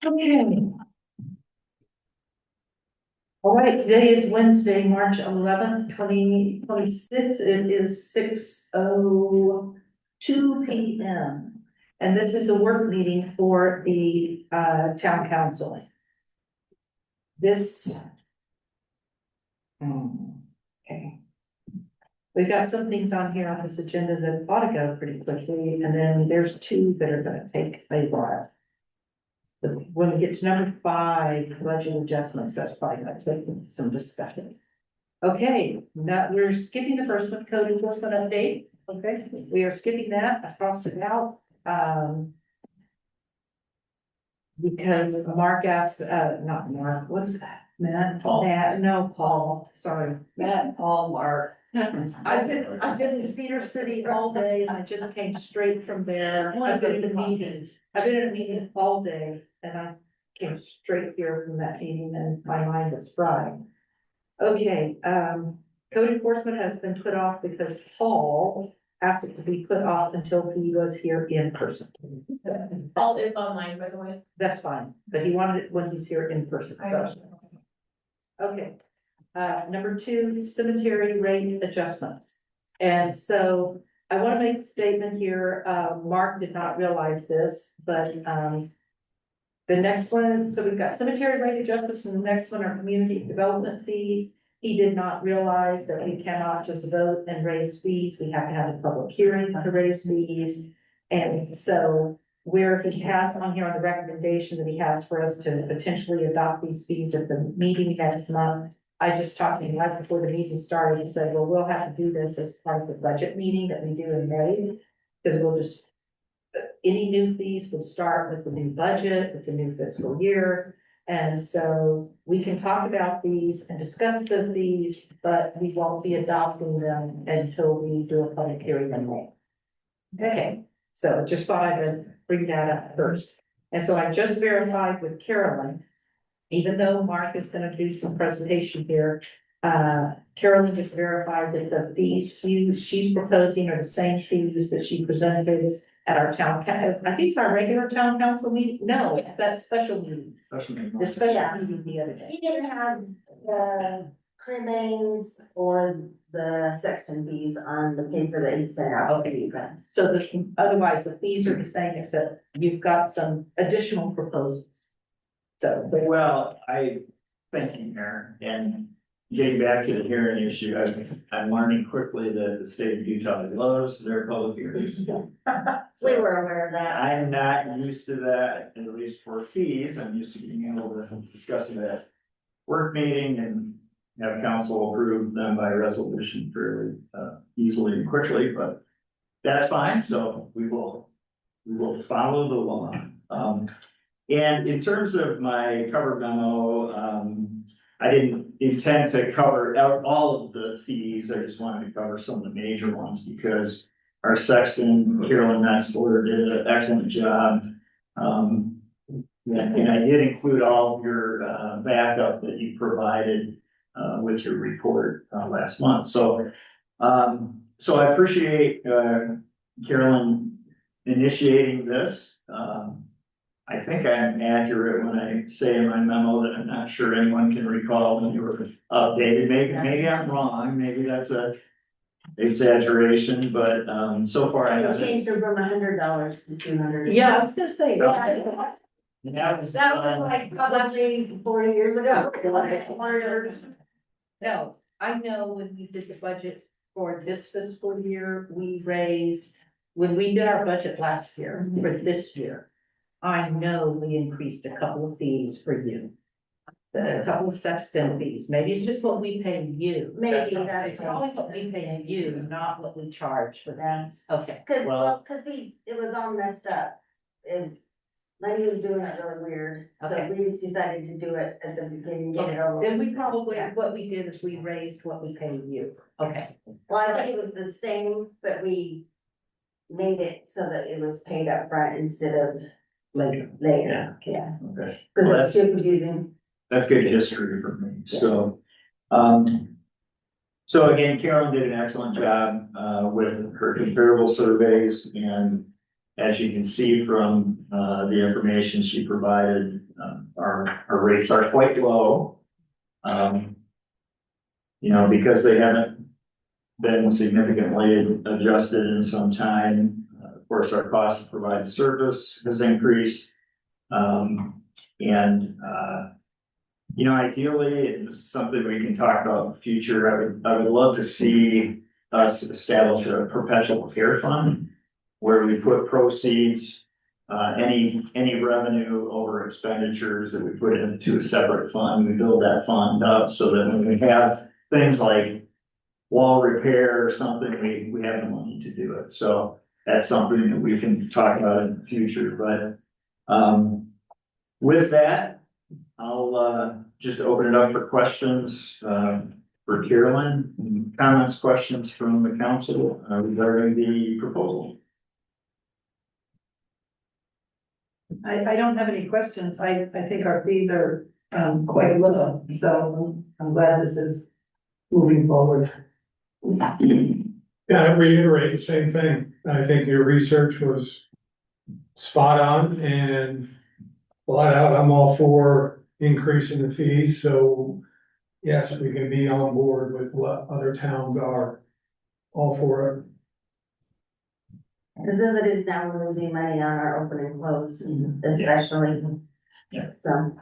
Okay. All right, today is Wednesday, March 11th, 2026. It is 6:02 p.m. And this is the work meeting for the town council. This. Okay. We've got some things on here on this agenda that ought to go pretty quickly, and then there's two that are gonna take a while. When we get to number 5, budget adjustments, that's probably gonna take some discussion. Okay, now we're skipping the first one, code enforcement update. Okay, we are skipping that. I crossed it out. Because Mark asked, not Mark, what's that? Matt? Paul. Matt, no, Paul, sorry. Matt, Paul, Mark. I've been in Cedar City all day and I just came straight from there. I've been in meetings. I've been in a meeting all day and I came straight here from that meeting and my mind was fried. Okay, code enforcement has been put off because Paul asked it to be put off until he was here in person. Paul is online, by the way. That's fine, but he wanted it when he's here in person, so. Okay, number 2, cemetery rate adjustments. And so I want to make a statement here. Mark did not realize this, but, the next one, so we've got cemetery rate adjustments and the next one are community development fees. He did not realize that we cannot just vote and raise fees. We have to have a public hearing to raise fees. And so where he has on here on the recommendation that he has for us to potentially adopt these fees at the meeting next month. I just talked to him right before the meeting started and said, well, we'll have to do this as part of the budget meeting that we do in May. Because we'll just, any new fees would start with the new budget, with the new fiscal year. And so we can talk about these and discuss the fees, but we won't be adopting them until we do a public hearing in May. Okay, so just thought I would bring that up first. And so I just verified with Carolyn, even though Mark is gonna do some presentation here, Carolyn just verified that the fees she's proposing are the same fees that she presented at our town, I think it's our regular town council meeting, no, it's that special meeting, the special meeting the other day. He didn't have the cremains or the sexton fees on the paper that he sent out to you guys. So otherwise the fees are the same, except you've got some additional proposals. So, Well, thank you, Mayor, and getting back to the hearing issue, I'm learning quickly that the state of Utah loves their public hearings. We were aware of that. I'm not used to that, at least for fees. I'm used to being able to discuss it at work meeting and have council approve them by resolution fairly easily and quickly, but that's fine. So we will follow the law. And in terms of my cover memo, I didn't intend to cover out all of the fees. I just wanted to cover some of the major ones because our sexton, Carolyn Metzler, did an excellent job. And I did include all of your backup that you provided with your report last month. So I appreciate Carolyn initiating this. I think I'm accurate when I say in my memo that I'm not sure anyone can recall when you were updated. Maybe I'm wrong. Maybe that's a exaggeration, but so far I It haven't. changed from $100 to $200. yeah, I was gonna say. Yeah. That was, That was like probably 40 years ago. No, I know when we did the budget for this fiscal year, we raised, when we did our budget last year for this year. I know we increased a couple of fees for you. A couple of sexton fees, maybe it's just what we pay you. Maybe It's that's probably what we pay you, not what we charge for them. Okay, Cause, Well- it was all messed up. And Lenny was doing it really weird, so Okay. we just decided to do it at the beginning, get it over. then we probably, Yeah. what we did is we raised what we pay you. Okay, Well, I think it was the same, but we made it so that it was paid up front instead of later. later, yeah. okay. Cause Well, it's too confusing. That's good history for me, so. So again, Carolyn did an excellent job, with her comparable surveys and as you can see from, the information she provided, our rates are quite low. You know, because they haven't been significantly adjusted in some time. Of course, our cost to provide service has increased. You know, ideally, it's something we can talk about in the future. I would love to see us establish a perpetual care fund where we put proceeds, any revenue over expenditures that we put into a separate fund, we build that fund up so that when we have things like wall repair or something, we have the money to do it. So that's something that we can talk about in the future, but, with that, I'll, just open it up for questions, for Carolyn. Comments, questions from the council, regarding the proposal. I don't have any questions. I think our fees are, quite low, so I'm glad this is moving forward. Yeah, I reiterate the same thing. I think your research was spot on and flat out, I'm all for increasing the fees, so yes, we can be on board with what other towns are. All for it. Because as it is now, we're losing money on our open and close, especially. Yeah. So,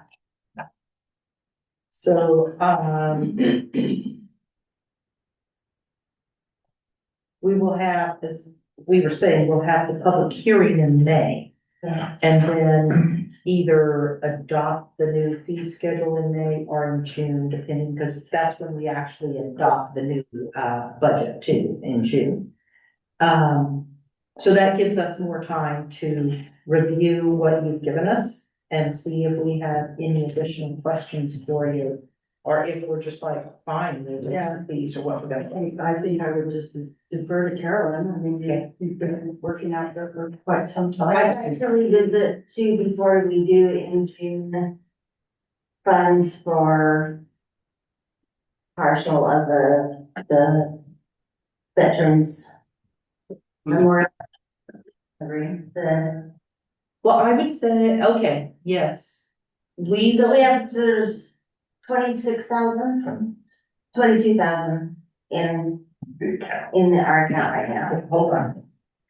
we will have, as we were saying, we'll have the public hearing in May. Yeah. And then either adopt the new fee schedule in May or in June, depending, because that's when we actually adopt the new, budget too, in June. So that gives us more time to review what you've given us and see if we have any additional questions for you. Or if we're just like, fine, there's some fees or what we're gonna do. I think I would just defer to Carolyn. I mean, you've been working out there for quite some I'd time. like to revisit too before we do in June. Funds for partial of the veterans memorial. The, Well, I would say, okay, yes. so we have, there's 26,000, 22,000 in our account right now. Hold on.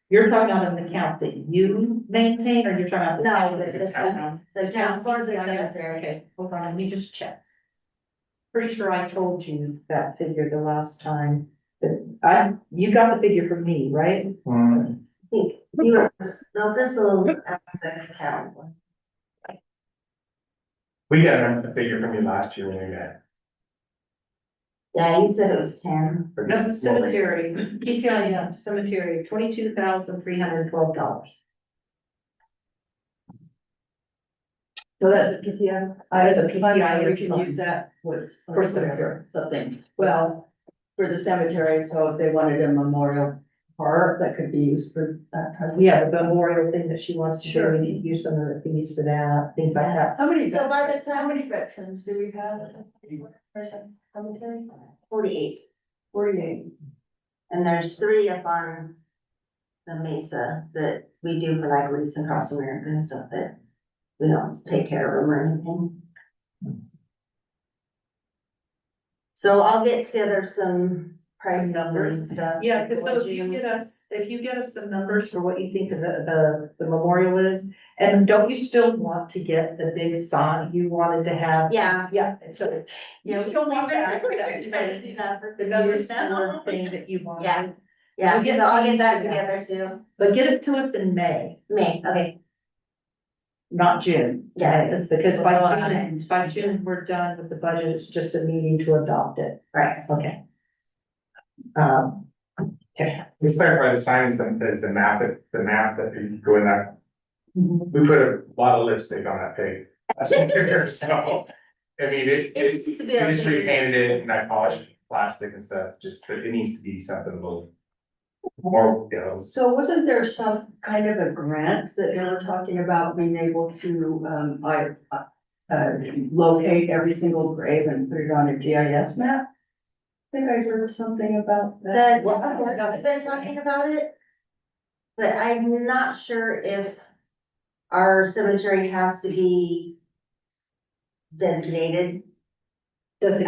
You're talking about an account that you maintain, or you're talking about? No, the town for the cemetery. Okay, hold on, let me just check. Pretty sure I told you that figure the last time, but you got the figure from me, right? I think you were, no, Crystal asked the account. We got a figure from you last year when we got. Yeah, you said it was 10. No, the cemetery, PTIM cemetery, $22,312. So that's a PTI. That's a PTI. We can use that with, For cemetery. something, well, for the cemetery, so if they wanted a memorial park, that could be used for that type of. Yeah, the memorial thing that she wants to do, Sure. we could use some of the fees for that, things like that. How many, So by the time- how many veterans do we have? Cemetery? 48. 48. And there's 3 up on the Mesa that we do for like Wreaths Across America and stuff that we don't take care of them or anything. So I'll get together some price numbers and stuff. Yeah, because so if you get us some numbers for what you think of the memorial is, and don't you still want to get the big sign you wanted to have? Yeah. Yeah, so you still want that, the numbers now. thing that you want. Yeah. Yeah, so I'll get that together too. But get it to us in May, May, okay. not June. Yeah, Because it's by well June, by June, we're done with the budget, it's just a meeting to adopt it, Right. okay. Okay. We clarify the sign is the map that you go in that. We put a lot of lipstick on that pig. That's what we're so, I mean, It's just a bit we just of- repainted it and I polished plastic and stuff, just, but it needs to be something a little more, you know. So wasn't there some kind of a grant that they were talking about being able to, locate every single grave and put it on a GIS map? I think I heard something about that. The, I've been talking about it. But I'm not sure if our cemetery has to be designated. It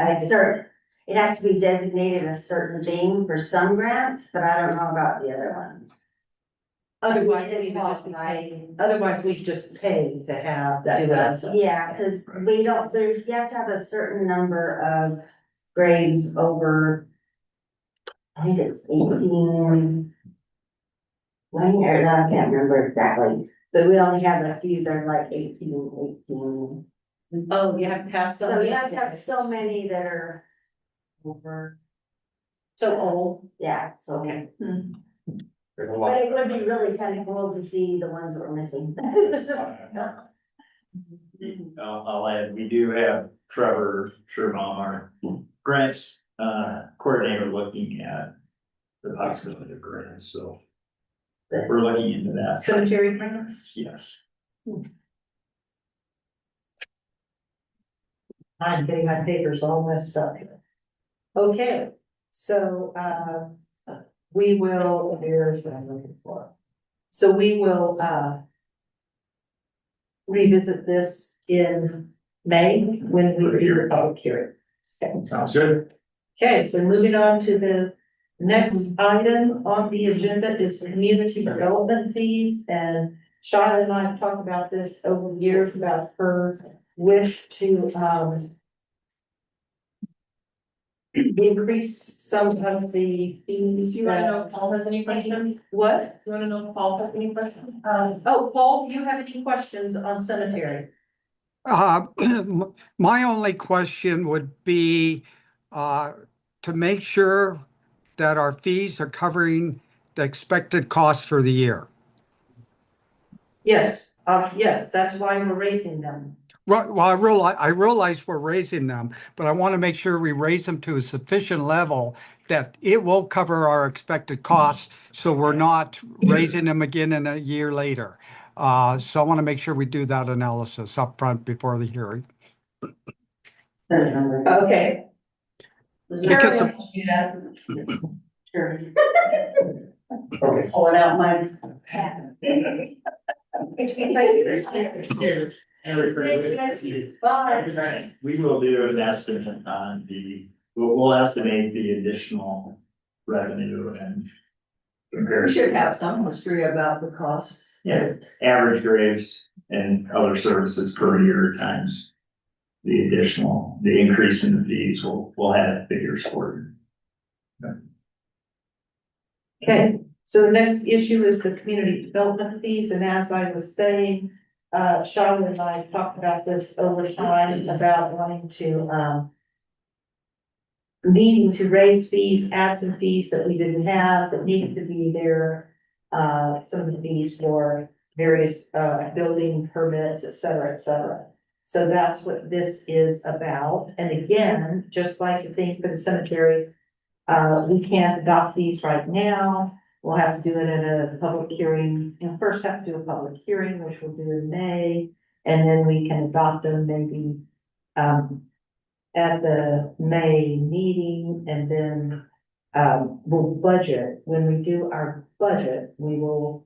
has to be designated a certain thing for some grants, but I don't know about the other ones. Otherwise, we would just be paying, otherwise we just pay to have that. Yeah, cause we don't, you have to have a certain number of graves over. I think it's 18. I can't remember exactly, but we only have a few that are like 18. Oh, you have to have some. So you have to have so many that are over, So old. yeah, so. Okay. There's a But lot. it would be really kind of cool to see the ones that we're missing. I'll add, we do have Trevor Sherman, our grants, coordinator looking at the possibility of grants, so. We're looking into that. Cemetery grants? Yes. I'm getting my papers all messed up. Okay, so, we will, here's what I'm looking for. So we will, revisit this in May when we do the public hearing. Sounds good. Okay, so moving on to the next item on the agenda is community development fees, and Charlotte and I have talked about this over the years about her wish to, increase some of the fees. Do you wanna know if Paul has any questions? What? Do you wanna know if Paul has any questions? Oh, Paul, do you have any questions on cemetery? My only question would be, to make sure that our fees are covering the expected cost for the year. Yes, yes, that's why we're raising them. Well, I realize we're raising them, but I want to make sure we raise them to a sufficient level that it will cover our expected costs, so we're not raising them again in a year later. So I want to make sure we do that analysis up front before the hearing. Okay. Because Sure, the- do that. Sure. Okay. Pull it out my. Bye. We will do an estimate on we'll estimate the additional revenue and. We should have some history about the costs. Yeah, average graves and other services per year times the increase in the fees, we'll have figures for you. Okay, so the next issue is the community development fees, and as I was saying, Charlotte and I talked about this over time, about wanting to, needing to raise fees, add some fees that we didn't have, that needed to be there. Some of the fees for various, building permits, et cetera, et cetera. So that's what this is about, and again, just like the thing for the cemetery, we can't adopt these right now. We'll have to do it at a public hearing, first have to do a public hearing, which we'll do in May, and then we can adopt them maybe, at the May meeting, and then, we'll budget. When we do our budget, we will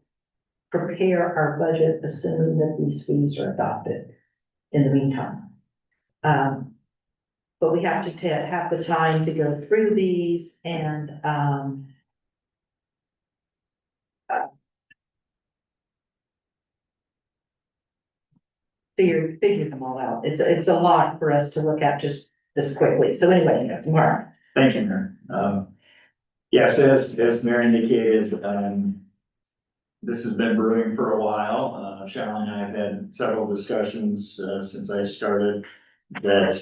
prepare our budget, assuming that these fees are adopted in the meantime. But we have to have the time to go through these and, figure them all out. It's a lot for us to look at just this quickly. So anyway, Mark. Thank you, Mayor. Yes, as Mayor indicated, this has been brewing for a while. Shallon and I have had several discussions, since I started that,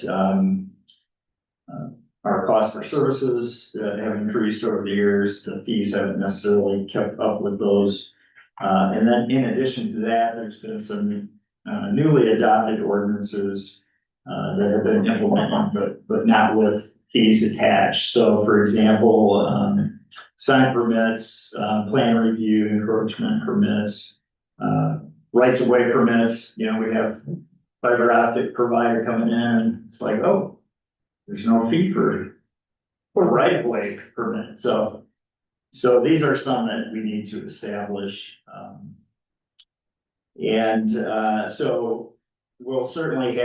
our cost for services have increased over the years. The fees haven't necessarily kept up with those. And then in addition to that, there's been some newly adopted ordinances that have been implemented, but not with fees attached. So for example, sign permits, plan review, encroachment permits, rights of way permits. You know, we have fiber optic provider coming in, and it's like, oh, there's no fee for right of way permit. So So these are some that we need to establish. So we'll certainly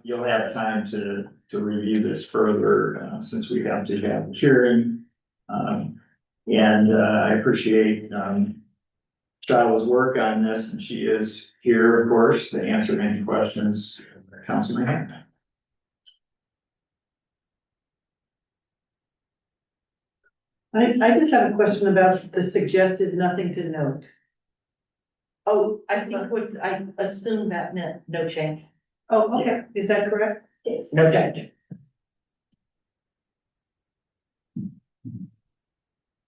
you'll have time to review this further, since we have to have the hearing. I appreciate, Shiloh's work on this, and she is here, of course, to answer any questions the council may have. I just have a question about the suggested nothing to note. Oh, I assume that meant no change. Oh, okay, is that correct? Yes. No change.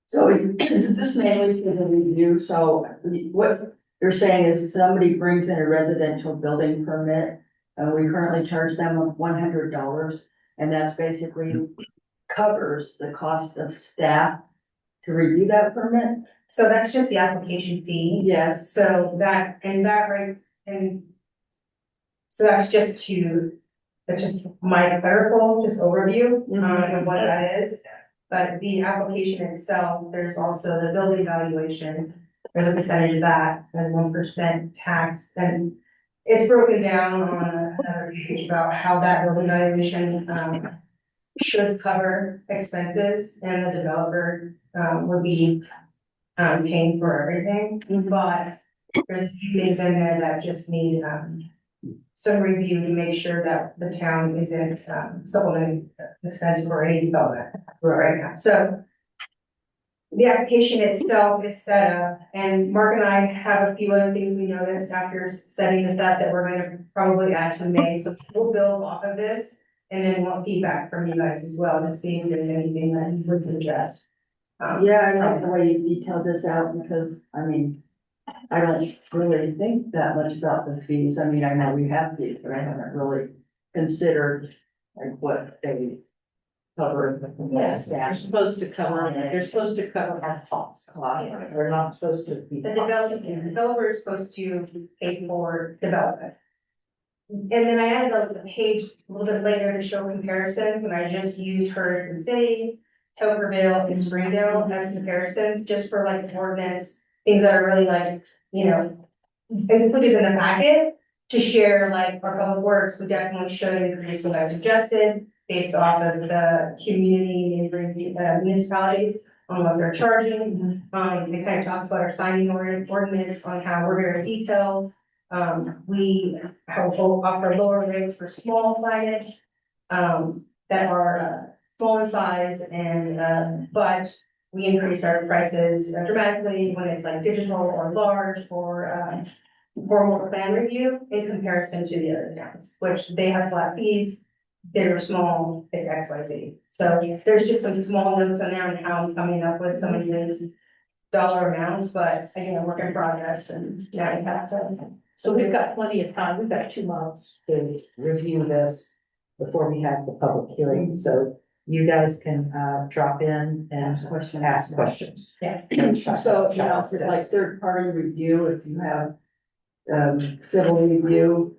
So is this mainly for the review? So what you're saying is somebody brings in a residential building permit, and we currently charge them $100, and that's basically covers the cost of staff to review that permit? So that's just the application fee. Yes. So that, and that right, and so that's just my clerical, just overview, of what that is. But the application itself, there's also the building valuation, there's a percentage of that, there's 1% tax, and it's broken down on another page about how that building valuation, should cover expenses, and the developer, would be paying for everything, but there's a few things in there that just need, some review to make sure that the town isn't, supplementing expense for any development right now. So the application itself is set up, and Mark and I have a few other things we noticed after setting this up that we're gonna probably add to May, so we'll build off of this, and then want feedback from you guys as well to see if there's anything that you would suggest. Yeah, I like the way you detailed this out, because, I mean, I don't really think that much about the fees. I mean, I know we have fees, but I haven't really considered like what they cover. Yes, they're supposed to cover, our costs. They're not supposed to be. The developer is supposed to pay for development. And then I added a page a little bit later to show comparisons, and I just used Hurricane City, Tokerville, and Springdale as comparisons, just for like ordinance, things that are really like, included in the packet to share, like our public works, we definitely should increase what I suggested based off of the community neighboring municipalities on what they're charging. It kind of talks about our signing ordinance on how we're very detailed. We offer lower rates for small signage, that are, small in size, and, but we increase our prices dramatically when it's like digital or large or, formal plan review in comparison to the other towns, which they have flat fees, big or small, it's X, Y, Z. So there's just some small notes on there on how I'm coming up with some of these dollar amounts, but again, work in progress, and now you have to. So we've got plenty of time, we've got 2 months to review this before we have the public hearing, so you guys can, drop in and ask questions. Yeah. So, it's like third party review, if you have, civil review.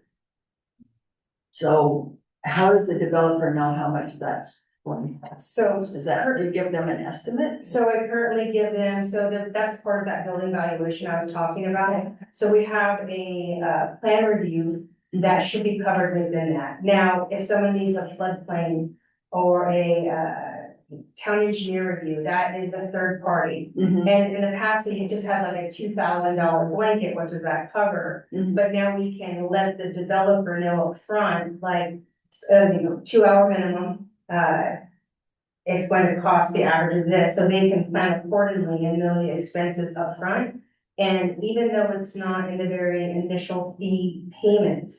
So how does the developer know how much that's going? So Is that, you give them an estimate? So I currently give them, that's part of that building valuation I was talking about. So we have a plan review that should be covered within that. Now, if someone needs a floodplain or a town engineer review, that is a third party. Mhm. And in the past, we just had like a $2,000 blanket, what does that cover? Mhm. But now we can let the developer know upfront, like, 2-hour minimum, it's going to cost the average of this, so they can plan accordingly and know the expenses upfront. And even though it's not in the very initial fee payment,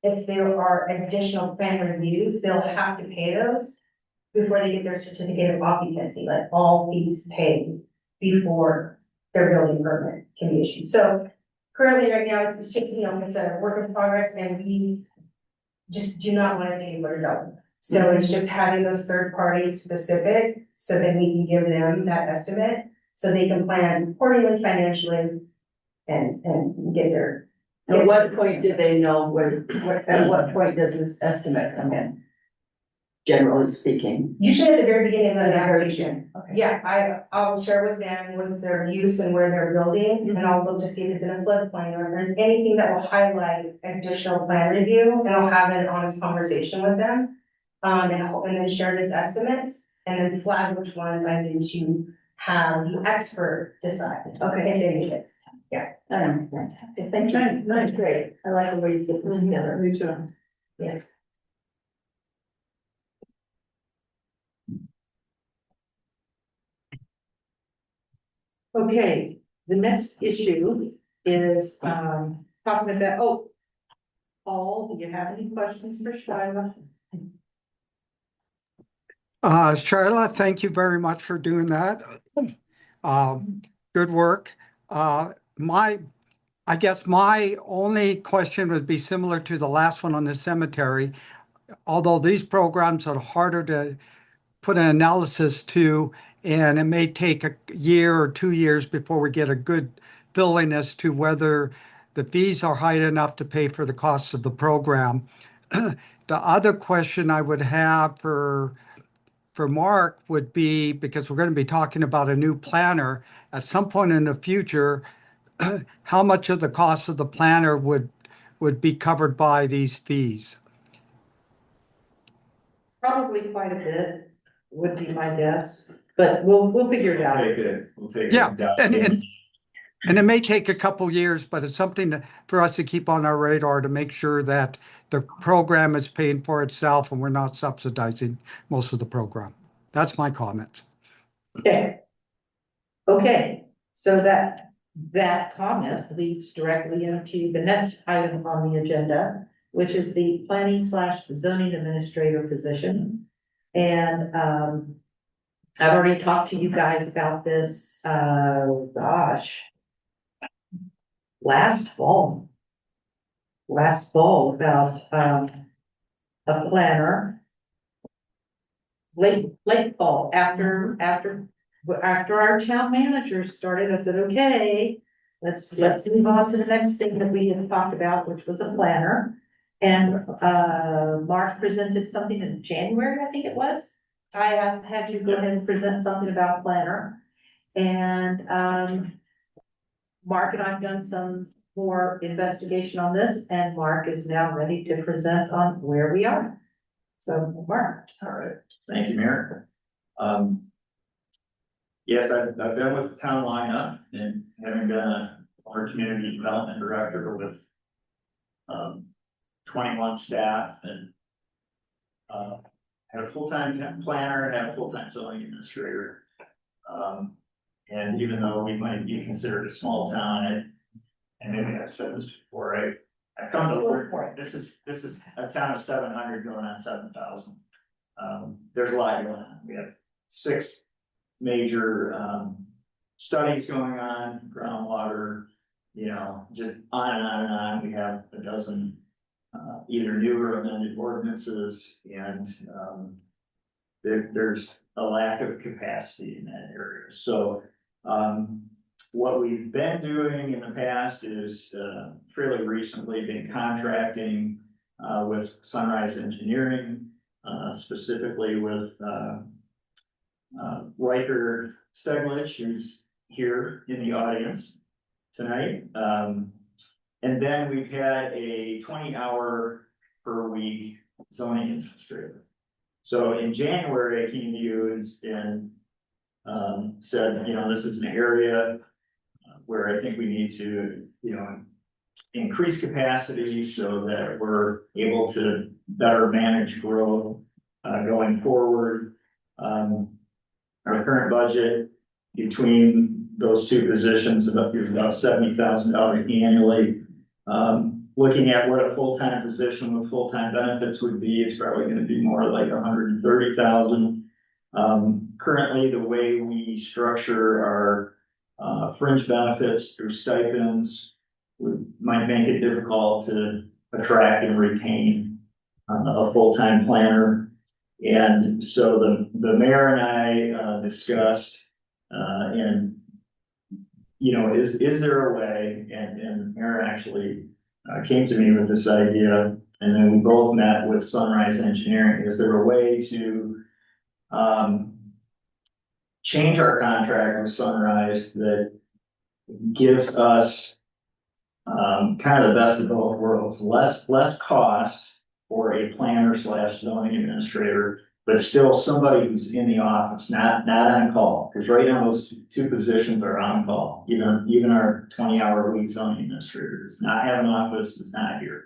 if there are additional plan reviews, they'll have to pay those before they get their certificate of occupancy, like all fees paid before their building permit can be issued. So currently, right now, it's just, it's a work in progress, and we just do not want to pay for development. So it's just having those third parties specific, so that we can give them that estimate, so they can plan accordingly financially and get their. At what point do they know at what point does this estimate come in? generally speaking. Usually at the very beginning of the Very application. Okay. Yeah, I'll share with them with their use and where they're building, and I'll look to see if it's in a floodplain or if there's anything that will highlight additional plan review, and I'll have an honest conversation with them. And then share these estimates, and then flag which ones I need to have the expert decide. Okay. If they need it. I understand. Okay, thank you. That's great. I like the way you put this together. Me too. Okay, the next issue is, talking about, oh. Paul, do you have any questions for Shyla? Shyla, thank you very much for doing that. Good work. I guess my only question would be similar to the last one on the cemetery. Although these programs are harder to put an analysis to, and it may take a year or 2 years before we get a good feeling as to whether the fees are high enough to pay for the costs of the program. The other question I would have for Mark would be, because we're going to be talking about a new planner at some point in the future, how much of the cost of the planner would be covered by these fees? Probably quite a bit, would be my guess, but we'll figure it out. We'll take it. Yeah, and it may take a couple years, but it's something for us to keep on our radar to make sure that the program is paying for itself and we're not subsidizing most of the program. That's my comments. Okay. Okay, so that comment leads directly into the next item on the agenda, which is the planning/zoning administrator position. And, I've already talked to you guys about this, last fall about, a planner. Late fall, after our town manager started, I said, okay, let's move on to the next thing that we had talked about, which was a planner. And, Mark presented something in January, I think it was. I had you go ahead and present something about planner. And, Mark and I've done some more investigation on this, and Mark is now ready to present on where we are. So, Mark. All right, thank you, Mayor. Yes, I've been with the town lineup and having been our community development director with 21 staff and had a full-time planner, had a full-time zoning administrator. And even though we might be considered a small town, and maybe I've said this before, I come to work for it. This is a town of 700 going on 7,000. There's a lot going on. We have 6 major studies going on, groundwater, just on and on and on. We have a dozen either new or amended ordinances, and there's a lack of capacity in that area. So what we've been doing in the past is fairly recently been contracting with Sunrise Engineering, specifically with Riker Steglich, who's here in the audience tonight. And then we've had a 20-hour per week zoning administrator. So in January, I came to you and said, this is an area where I think we need to, increase capacity so that we're able to better manage growth going forward. Our current budget between those two positions is about $70,000 annually. Looking at what a full-time position with full-time benefits would be, it's probably going to be more like $130,000. Currently, the way we structure our fringe benefits through stipends might make it difficult to attract and retain a full-time planner. And so the mayor and I discussed, and is there a way, and the mayor actually came to me with this idea, and then we both met with Sunrise Engineering. Is there a way to, change our contract with Sunrise that gives us kind of the best of both worlds, less cost for a planner slash zoning administrator, but still somebody who's in the office, not on call, because right now those two positions are on call. Even our 20-hour week zoning administrator does not have an office, is not here.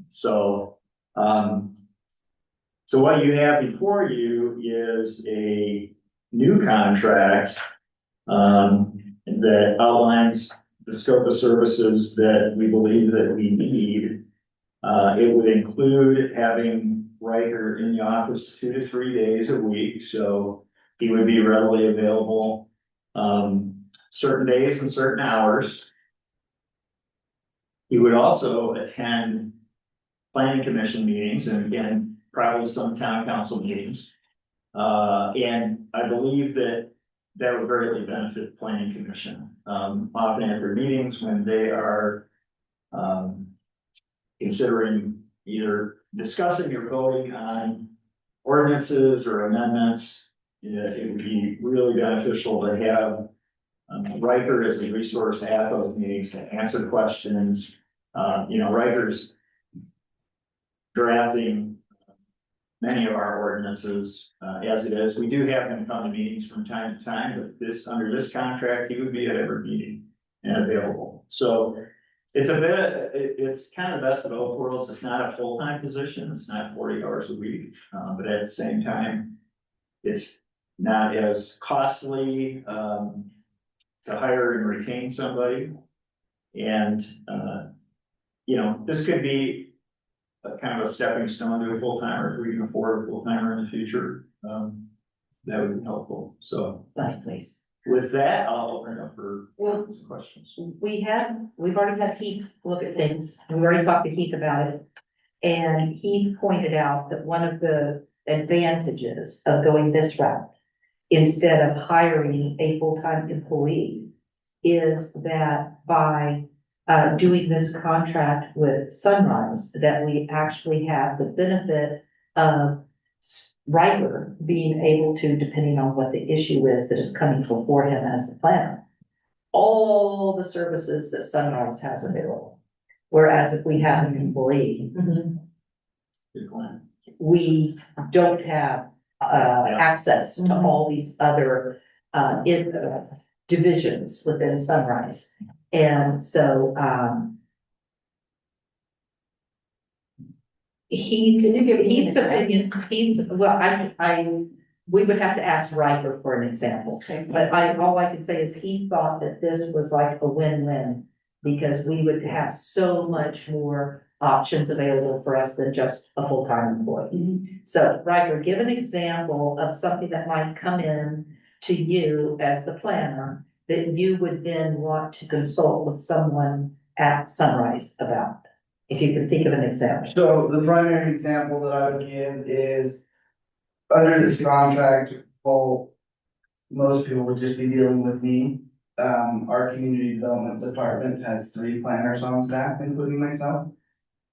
So, so what you have before you is a new contract, that outlines the scope of services that we believe that we need. It would include having Riker in the office 2 to 3 days a week, so he would be readily available, certain days and certain hours. He would also attend planning commission meetings, and again, probably some town council meetings. And I believe that would greatly benefit the planning commission. Often at their meetings, when they are considering either discussing or voting on ordinances or amendments, it would be really beneficial to have Riker as a resource at those meetings to answer questions. Riker's drafting many of our ordinances, as it is. We do have him come to meetings from time to time, but under this contract, he would be at every meeting and available. So it's it's kind of the best of both worlds. It's not a full-time position. It's not 40 hours a week, but at the same time, it's not as costly, to hire and retain somebody. And, this could be kind of a stepping stone to a full-timer. If we can afford a full-timer in the future, that would be helpful. So Right, please. with that, I'll open it up for some questions. We've already had Heath look at things. We've already talked to Heath about it. And he pointed out that one of the advantages of going this route, instead of hiring a full-time employee, is that by doing this contract with Sunrise, that we actually have the benefit of Riker being able to, depending on what the issue is that is coming before him as the planner, all the services that Sunrise has available. Whereas if we have an employee, Good plan. we don't have access to all these other divisions within Sunrise. And so, Heath's opinion, we would have to ask Riker for an example. But all I can say is he thought that this was like a win-win, because we would have so much more options available for us than just a full-time employee. So Riker, give an example of something that might come in to you as the planner that you would then want to consult with someone at Sunrise about, if you can think of an example. So the primary example that I would give is, under this contract, well, most people would just be dealing with me. Our community development department has 3 planners on staff, including myself.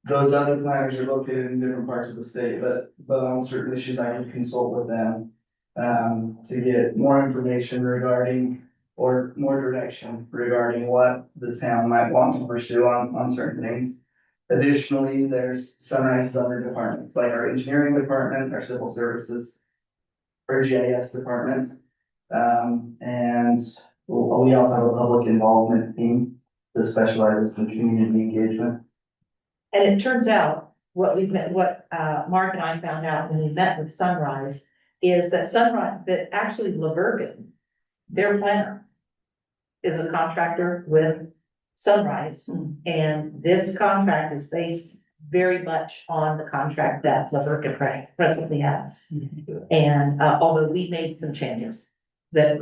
Those other planners are located in different parts of the state, but on certain issues, I would consult with them to get more information regarding, or more direction regarding what the town might want to pursue on certain things. Additionally, there's Sunrise's other departments, like our engineering department, our civil services, our GIS department. And we also have a public involvement team that specializes in community engagement. And it turns out, what Mark and I found out when we met with Sunrise, is that actually Lavergan, their planner, is a contractor with Sunrise. And this contract is based very much on the contract that Lavergan presently has. And although we made some changes that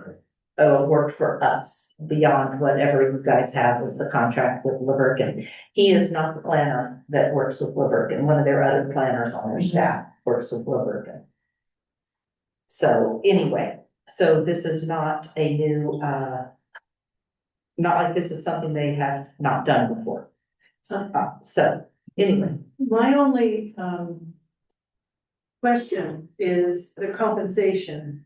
worked for us beyond whatever you guys have as the contract with Lavergan. He is not the planner that works with Lavergan. One of their other planners on their staff works with Lavergan. So anyway, so this is not a new, not like this is something they have not done before. So Anyway, My only, question is the compensation.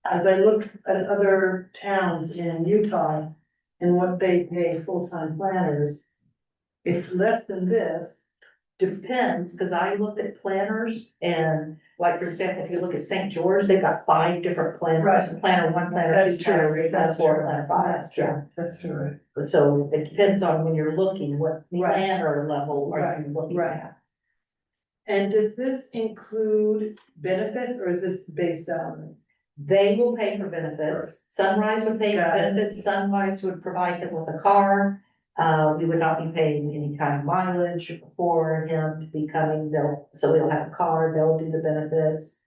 As I look at other towns in Utah and what they pay full-time planners, it's less than this. depends, because I looked at planners and like, for example, if you look at St. George, they've got 5 different planners. Right. Planner 1, planner 2, That's true. planner 3, planner That's 4, true. planner 5. That's true. That's true. So it depends on when you're looking, what Right. planner level are you looking Right. at? And does this include benefits or is this base salary? They will pay for benefits. Sunrise would pay for Got it. benefits. Sunrise would provide him with a car. We would not be paying any kind of mileage for him to be coming. So he'll have a car, they'll do the benefits.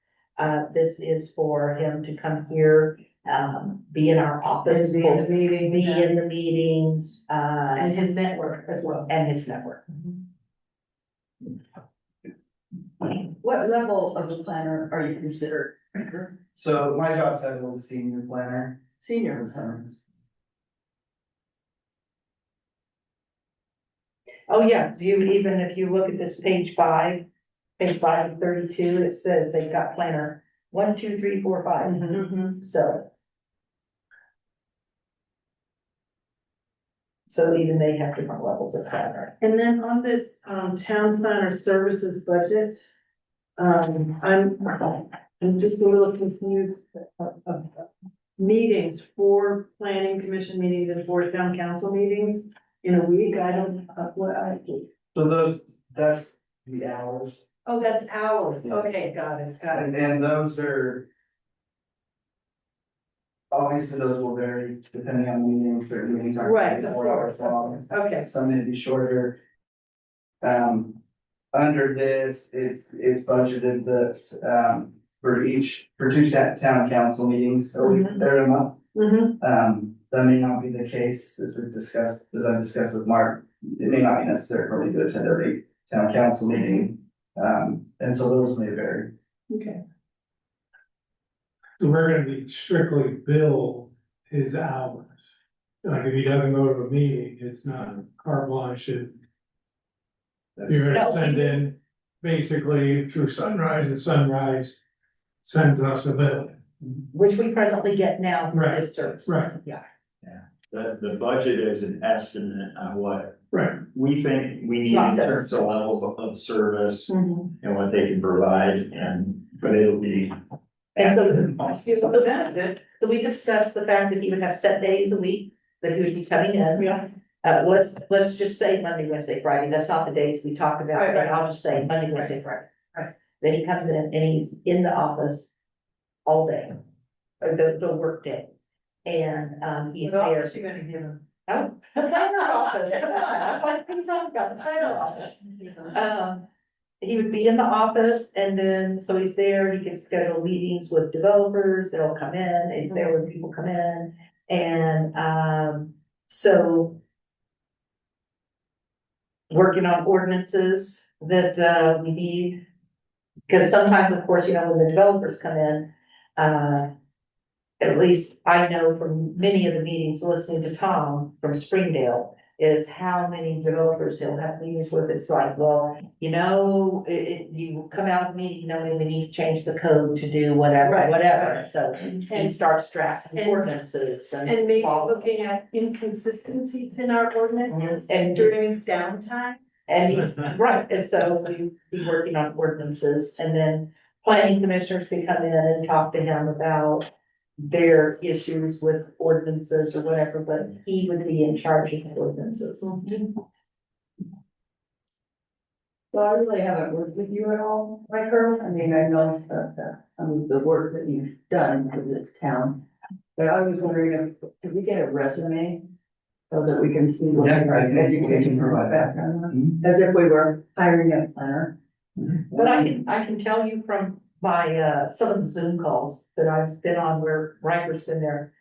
This is for him to come here, be in our office, Be in the meetings be in and- the meetings, And his network as well. and his network. What level of a planner are you considered? So my job title is senior planner. Senior in planner. Summers. Oh, yeah, even if you look at this page 5 of 32, it says they've got planner 1, 2, 3, 4, 5. Mm-hmm. So even they have different levels of planner. And then on this, town planner services budget, I'm just a little confused of meetings, 4 planning commission meetings and 4 town council meetings in a week. I don't, what I, So that's the hours. oh, that's hours. Yeah. Okay, got it. And those are. Obviously, those will vary depending on the meeting, certain meetings aren't. Right, 4 hours long, Okay, some may be shorter. Under this, it's budgeted that, for 2 town council meetings a week, or a month. That may not be the case, as I've discussed with Mark, it may not be necessary for me to attend every town council meeting. And so those may vary. okay. So we're gonna be strictly bill his hours. Like if he doesn't go to a meeting, it's not carte blanche and you're No, gonna send in basically through Sunrise and Sunrise sends us a bill. Which we presently get now for Right, this service. right. Yeah. The budget is an estimate on what Right. we think we It's need not in set in terms of level of service Mhm. and what they can provide, but it'll be. And so the benefit, so we discussed the fact that he would have set days a week that he would be coming in. Yeah. Let's just say Monday, Wednesday, Friday. That's not the days we talked about, Right, but right. I'll just say Monday, Wednesday, Friday. Right. Then he comes in and he's in the office all day, or the work day. And, he's What there. else you gonna give him? Oh, the planner office, come on, that's like we talked about, the planner office. He would be in the office and then, so he's there, he can schedule meetings with developers, they'll come in, he's there when people come in. And, so. Working on ordinances that, we need. Because sometimes, of course, when the developers come in, at least I know from many of the meetings, listening to Tom from Springdale, is how many developers he'll have meetings with. It's like, well, you come out of the meeting, we need to change the code to do whatever, Right, whatever. right. So he starts drafting ordinances and. And maybe looking at inconsistencies in our ordinances And- during his downtime. And he's, right, and so we be working on ordinances, and then planning commissioners can come in and talk to him about their issues with ordinances or whatever, but he would be in charge of the ordinances. Well, I really haven't worked with you at all, Riker. I mean, I know some of the work that you've done for the town. But I was wondering if we get a resume so that we can see what Yeah, your I can education provide that. background, as if we were hiring a planner. But I can tell you from my, some of the Zoom calls that I've been on where Riker's been there.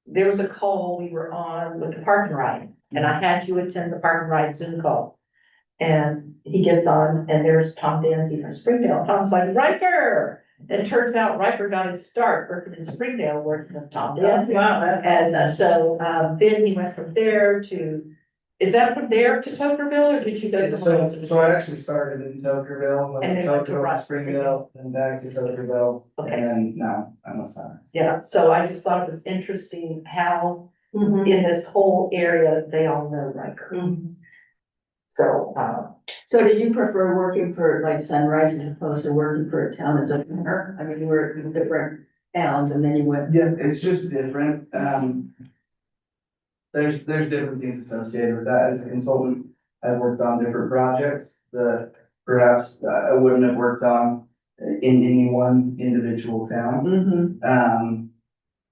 There was a call we were on with the park and ride, and I had you attend the park and ride Zoom call. And he gets on and there's Tom Dancy from Springdale. Tom's like, Riker! It turns out Riker got his start working in Springdale, working with Tom Dancy. Wow, Then he went from there to Is that from there to Tokerville, or did you go somewhere else? So I actually started in Tokerville, went And to then went to Tokerville, Rock Springdale, and back to Tokerville, Okay. and then now I'm a Sunrise. Yeah, so I just thought it was interesting how Mhm. in this whole area, they all know Riker. Mhm. So, So do you prefer working for like Sunrise as opposed to working for a town as a planner? I mean, you were in different towns and then you went. Yeah, it's just different, there's different things associated with that, as a consultant, I've worked on different projects that perhaps I wouldn't have worked on in any one individual town.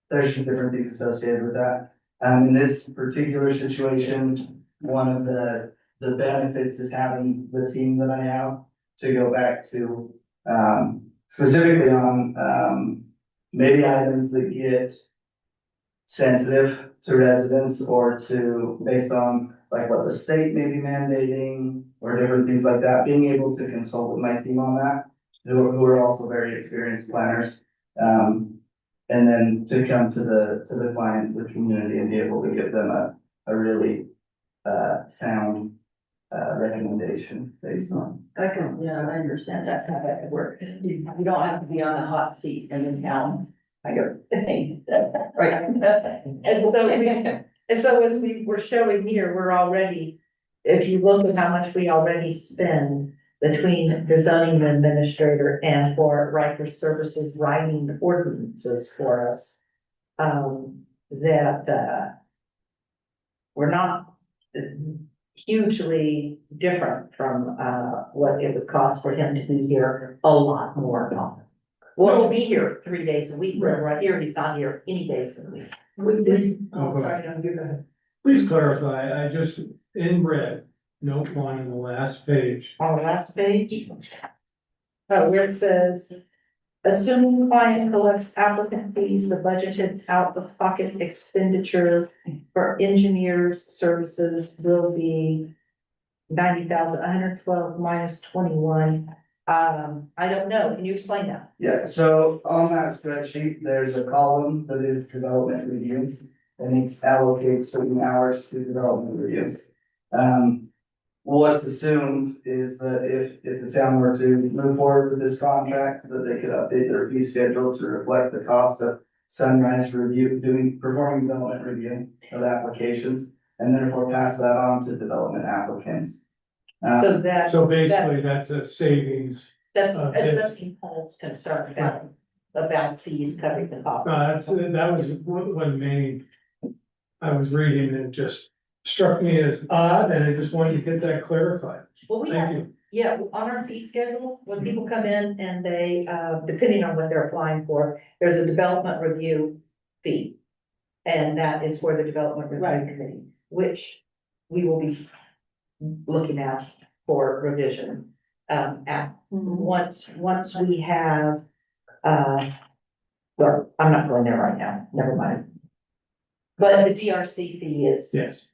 There's just different things associated with that. In this particular situation, one of the benefits is having the team that I have to go back to, specifically on, maybe items that get sensitive to residents or to, based on like what the state may be mandating or different things like that, being able to consult with my team on that, who are also very experienced planners. And then to come to the client, the community, and be able to give them a really, sound, recommendation based on. I can, yeah, I understand that how that could work. You don't have to be on the hot seat in the town. I go, hey, right. and so as we were showing here, we're already, if you look at how much we already spend between the zoning administrator and for Riker Services writing the ordinances for us, that, we're not hugely different from, what it would cost for him to be here a lot more often. Well, to be here 3 days a week, where right here, he's not here any days of the week. With this, Oh, oh, go sorry, no, you're good. Please clarify, I just, in red, note 1 in the last page. On the last page. Oh, where it says, assuming client collects applicant fees, the budgeted out-of-pocket expenditure for engineers' services will be 90,000, 112 minus 21. I don't know. Can you explain that? Yeah, so on that spreadsheet, there's a column that is development review, and it allocates certain hours to development review. What's assumed is that if the town were to move forward with this contract, that they could update their fee schedule to reflect the cost of Sunrise review, performing development review of applications, and therefore pass that on to development applicants. So that, So basically, that's a savings. that's yes. Paul's concern about fees covering the cost. That was one main, I was reading, and it just struck me as odd, and I just wanted to get that clarified. Well, we Thank have, you. yeah, on our fee schedule, when people come in and they, depending on what they're applying for, there's a development review fee. And that is for the development review committee, which we will be looking at for revision. Once we have, well, I'm not going there right now, never mind. But the DRC fee is, Yes,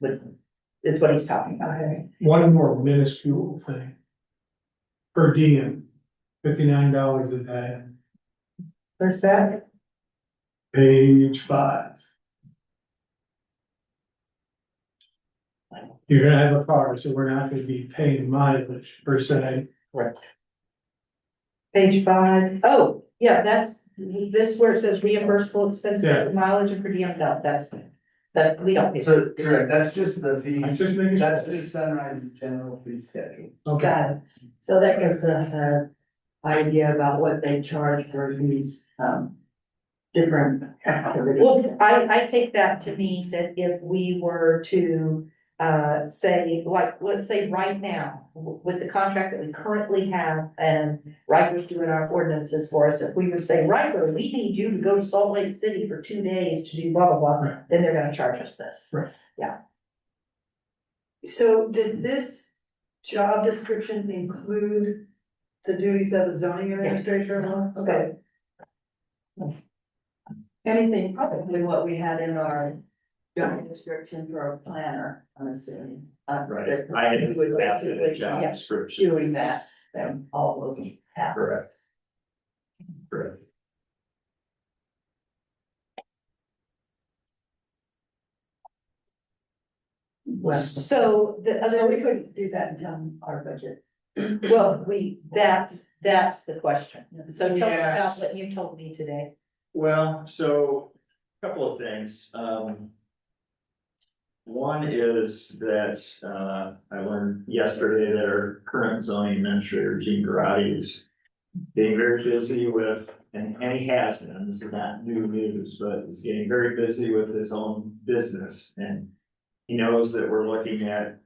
is what he's talking about. one more minuscule thing. Per diem, $59 a day, Where's that? page 5. You're gonna have a car, so we're not gonna be paying mileage per se. Right. Page 5. Oh, yeah, that's, this where it says reimbursable expenses, Yeah. mileage and per diem, no, that, we don't. So, correct, that's just the I'm fees, just making that's sure. just Sunrise's general fee schedule. Okay, Got it. So that gives us an idea about what they charge for these, different activities. Well, I take that to mean that if we were to, say, like, let's say right now, with the contract that we currently have, and Riker's doing our ordinances for us, if we would say, Riker, we need you to go to Salt Lake City for 2 days to do blah, blah, blah, Right. then they're gonna charge us this. Right. So does this job description include the duties of a zoning administrator? Okay. Anything, probably what we had in our job description for a planner, I'm assuming. Right, that I we would drafted a basically, job yeah, description. doing that, then all those tasks. Correct. Correct. So the So other, we couldn't do that until our budget. well, that's the question. So tell me about Yes. what you told me today. Well, so, a couple of things, one is that, I learned yesterday that our current zoning administrator, Gene Garati, is being very busy with, and he has been, this is not new news, but he's getting very busy with his own business, and he knows that we're looking at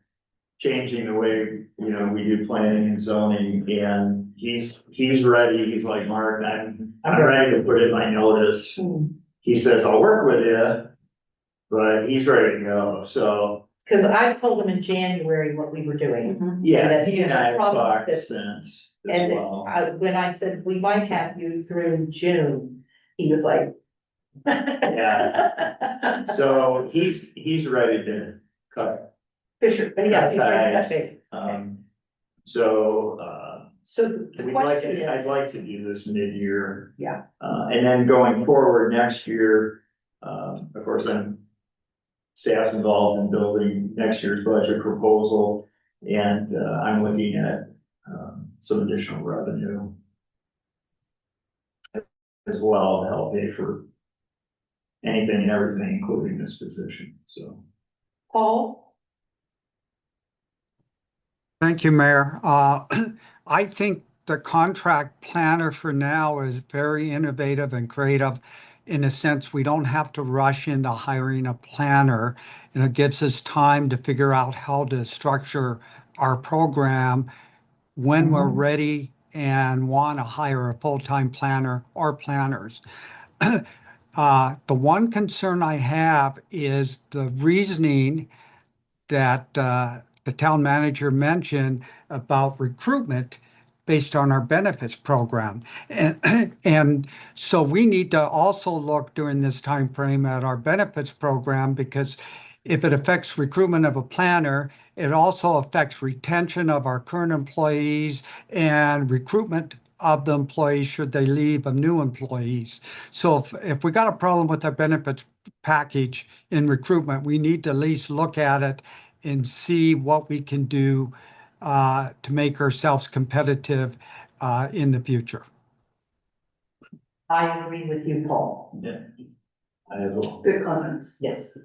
changing the way, we do planning and zoning, and he's ready, he's like, Mark, I'm ready to put in my notice. He says, I'll work with you, but he's ready to go, so, Cause I told him in January what we were doing. yeah, he and I have Problem talked is- since as And well. when I said we might have you through June, he was like. Yeah. So he's ready to cut, Fisher, but yeah. Cut ties. okay. So, So the we'd like question to, I'd is, like to do this mid-year. Yeah. And then going forward next year, of course, staff's involved in building next year's budget proposal. And, I'm looking at, some additional revenue as well to help pay for anything and everything, including this position, so. Paul, Thank you, Mayor. I think the contract planner for now is very innovative and creative. In a sense, we don't have to rush into hiring a planner, and it gives us time to figure out how to structure our program when we're ready and want to hire a full-time planner or planners. The one concern I have is the reasoning that the town manager mentioned about recruitment based on our benefits program. And so we need to also look during this time frame at our benefits program, because if it affects recruitment of a planner, it also affects retention of our current employees and recruitment of the employees should they leave, of new employees. So if we got a problem with our benefits package in recruitment, we need to at least look at it and see what we can do to make ourselves competitive in the future. I agree with you, Paul. Yeah. I have a- Good comments. Yes.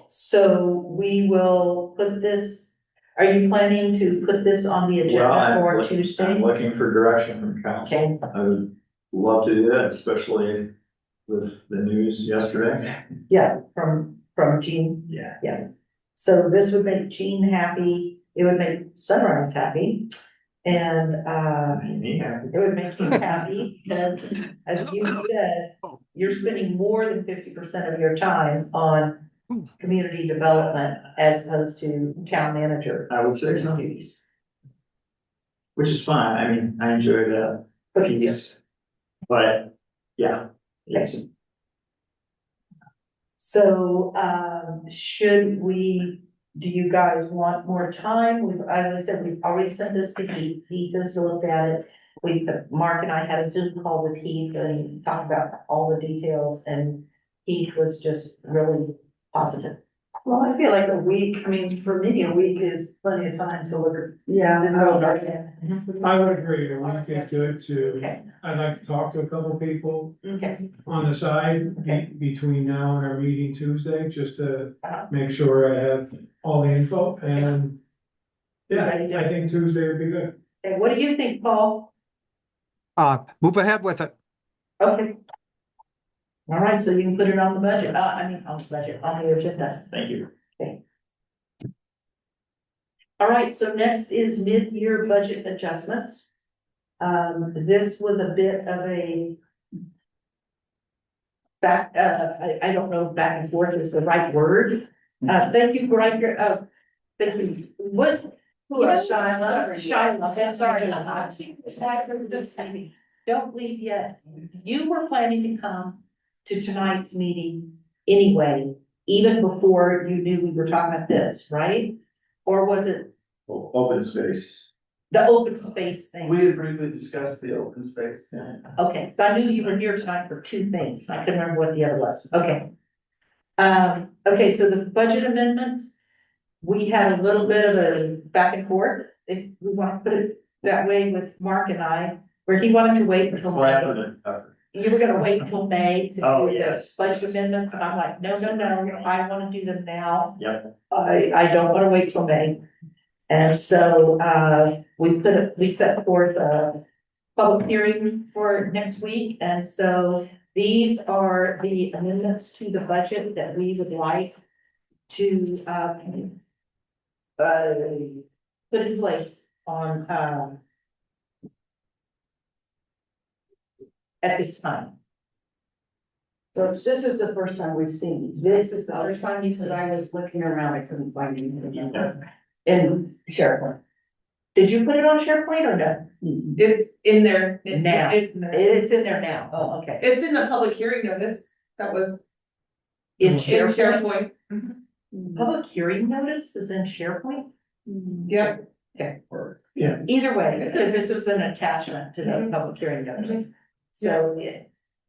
So we will put this, are you planning to put this on the Well, agenda I'm for look- I'm Tuesday? looking for direction from council. Okay, I would love to do that, especially with the news yesterday. yeah, from Jean, Yeah. yes. So this would make Jean happy, it would make Sunrise happy, and, Me happy. it would make you happy, because as you said, you're spending more than 50% of your time on community development as opposed to town manager I would say so, duties. which is fine. I mean, I enjoy that But you piece. But, yeah, it's, So, should we, do you guys want more time? We've, as I said, we've already sent this to Heath. Heath has looked at it. Mark and I had a Zoom call with Heath and talked about all the details, and Heath was just really positive. Well, I feel like a week, I mean, for me, a week is plenty of time to look at Yeah. this I whole would- document. I would agree, a week is good to, Okay, I'd like to talk to a couple people okay, on the side Okay. between now and our meeting Tuesday, just to Uh-huh. make sure I have all the info, and yeah, Ready to- I think Tuesday would be good. okay, what do you think, Paul? Move ahead with it. Okay. All right, so you can put it on the budget, on the budget, on the agenda. thank you. All right, so next is mid-year budget adjustments. This was a bit of a I don't know if back and forth is the right word. Thank you, Greg, thank you. Who is Shyla? Sorry. Don't leave yet. You were planning to come to tonight's meeting anyway, even before you knew we were talking about this, right? Or was it Open space. the open space thing? We had briefly discussed the open space. Okay, so I knew you were here tonight for two things. I couldn't remember what the other was. Okay. Okay, so the budget amendments, we had a little bit of a back and forth, if we want to put it that way with Mark and I, where he wanted to wait until What May. happened to- You were gonna wait until May to Oh, do the yes. budget amendments, and I'm like, no, I wanna do them now. Yep, I don't wanna wait till May. And so, we set forth a public hearing for next week, and so these are the amendments to the budget that we would like to, put in place on, at this time. So this is the first time we've seen these. This is the first time you've Because seen. I was looking around, I couldn't find anything in SharePoint. Did you put it on SharePoint or no? It's in there. Now. It's in there. It's in there now. Oh, okay. It's in the public hearing notice that was In in SharePoint, SharePoint. public hearing notice is in SharePoint? Yep. Okay. Yeah. Either way, because this was an attachment to the public hearing notice. So,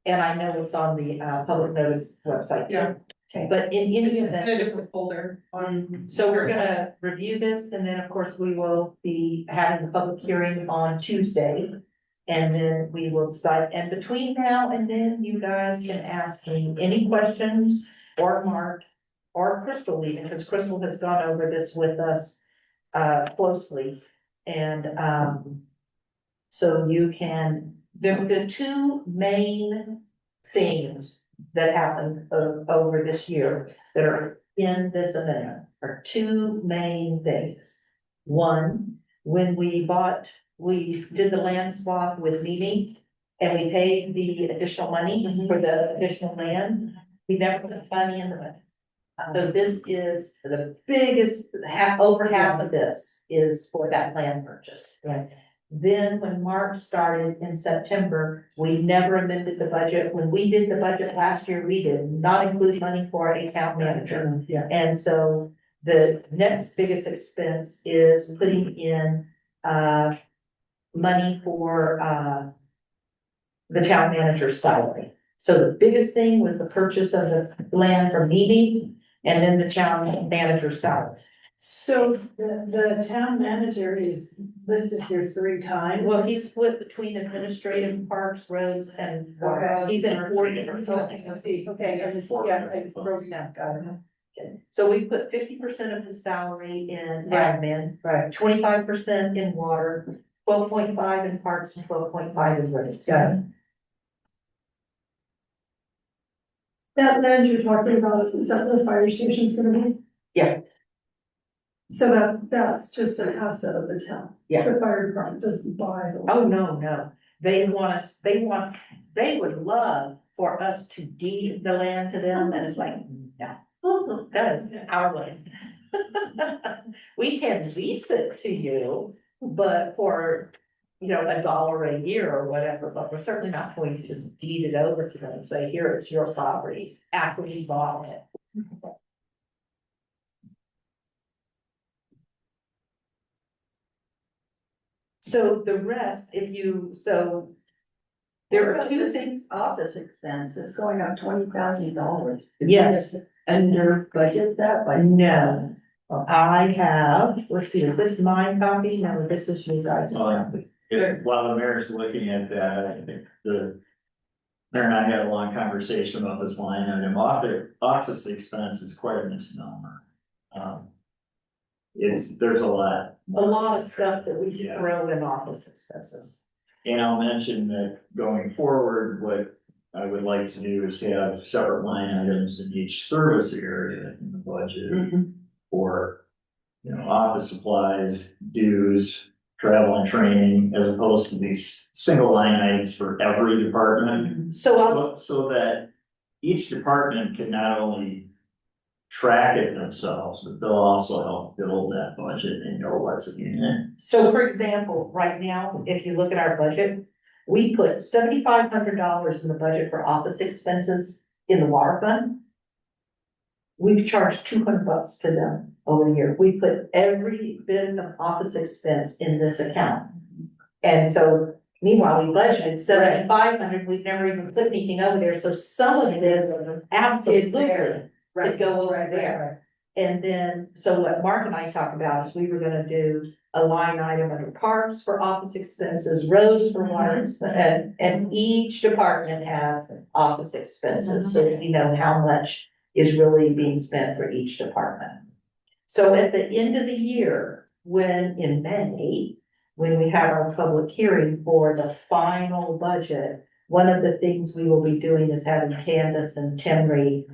and I know it's on the, public notice website. Yeah. Okay, but in any It's in a event, different folder on. so we're gonna review this, and then, of course, we will be having the public hearing on Tuesday. And then we will decide, and between now and then, you guys can ask me any questions, or Mark, or Crystal even, because Crystal has gone over this with us closely. And so you can, the two main things that happened over this year that are in this amendment are two main things. One, when we did the land swap with Mimi, and we paid the additional money for the additional land, we never put money in the budget. So this is the biggest, over half of this is for that land purchase. Right. Then when March started in September, we never amended the budget. When we did the budget last year, we did not include money for a town manager. Yeah. And so the next biggest expense is putting in, money for, the town manager's salary. So the biggest thing was the purchase of the land from Mimi, and then the town manager's salary. So the town manager is listed here 3 times. Well, he's split between administrative, parks, roads, and water. He's in 4 different I buildings. see, okay, and yeah, I broke down, got it. Okay. So we put 50% of his salary in Right. admin, Right. 25% in water, 12.5 in parks, and 12.5 in roads. Got it. That land you're talking about, is that where the fire station's gonna be? Yeah. So that's just an asset of the town. Yeah. The fire department doesn't buy the. Oh, no. They would love for us to deed the land to them, and it's like, no, that is our land. We can lease it to you, but for, $1 a year or whatever, but we're certainly not going to just deed it over to them and say, here, it's your property after we bought it. So the rest, there are two things. Office expenses going up $20,000. Yes. Under budget that by. No, I have, let's see, is this my copy? No, this is you guys' copy. While the mayor's looking at that, I think the mayor and I had a long conversation about this line item. Office expense is quite a misnomer. There's a lot. A lot of stuff that we Yeah. throw in office expenses. And I'll mention that going forward, what I would like to do is have separate line items in each service area in the budget. For, office supplies, dues, travel and training, as opposed to these single line items for every department. So that each department can not only track it themselves, but they'll also help build that budget and know what's in it. So for example, right now, if you look at our budget, we put $7,500 in the budget for office expenses in the water fund. We've charged $200 to them over the year. We put every bit of office expense in this account. And so meanwhile, we budgeted $7,500, we've never even put anything over there, so some of this absolutely could go over there. And then, so what Mark and I talked about is we were gonna do a line item under parks for office expenses, roads for water, and each department have office expenses, so that you know how much is really being spent for each department. So at the end of the year, when in May, when we have our public hearing for the final budget, one of the things we will be doing is having Candace and Timry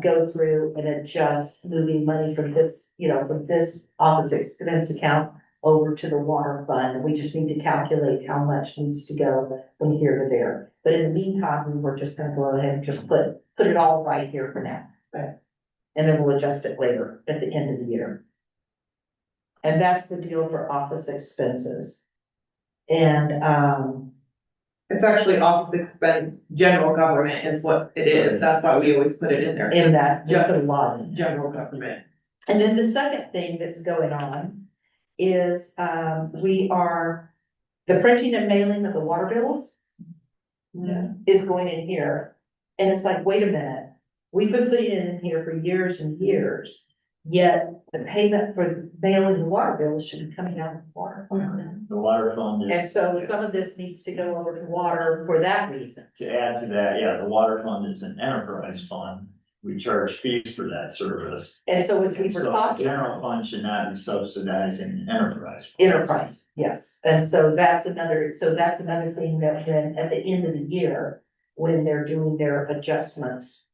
go through and adjust moving money from this, from this office expense account over to the water fund. And we just need to calculate how much needs to go from here to there. But in the meantime, we were just gonna go ahead and just put it all right here for now. Right. And then we'll adjust it later at the end of the year. And that's the deal for office expenses. And, It's actually office expense, general government is what it is, that's why we always put it in there. in that, we put a Just lot in. general government. And then the second thing that's going on is, the printing and mailing of the water bills is going in here. And it's like, wait a minute, we've been putting it in here for years and years, yet the payment for mailing the water bills should be coming out of the water fund. The water fund And is, so some of this needs to go over to water for that reason. to add to that, yeah, the water fund is an enterprise fund. We charge fees for that service. And so as we were So the talking. general fund should not be subsidizing enterprise. Enterprise, yes, and so that's another thing that when, at the end of the year, when they're doing their adjustments.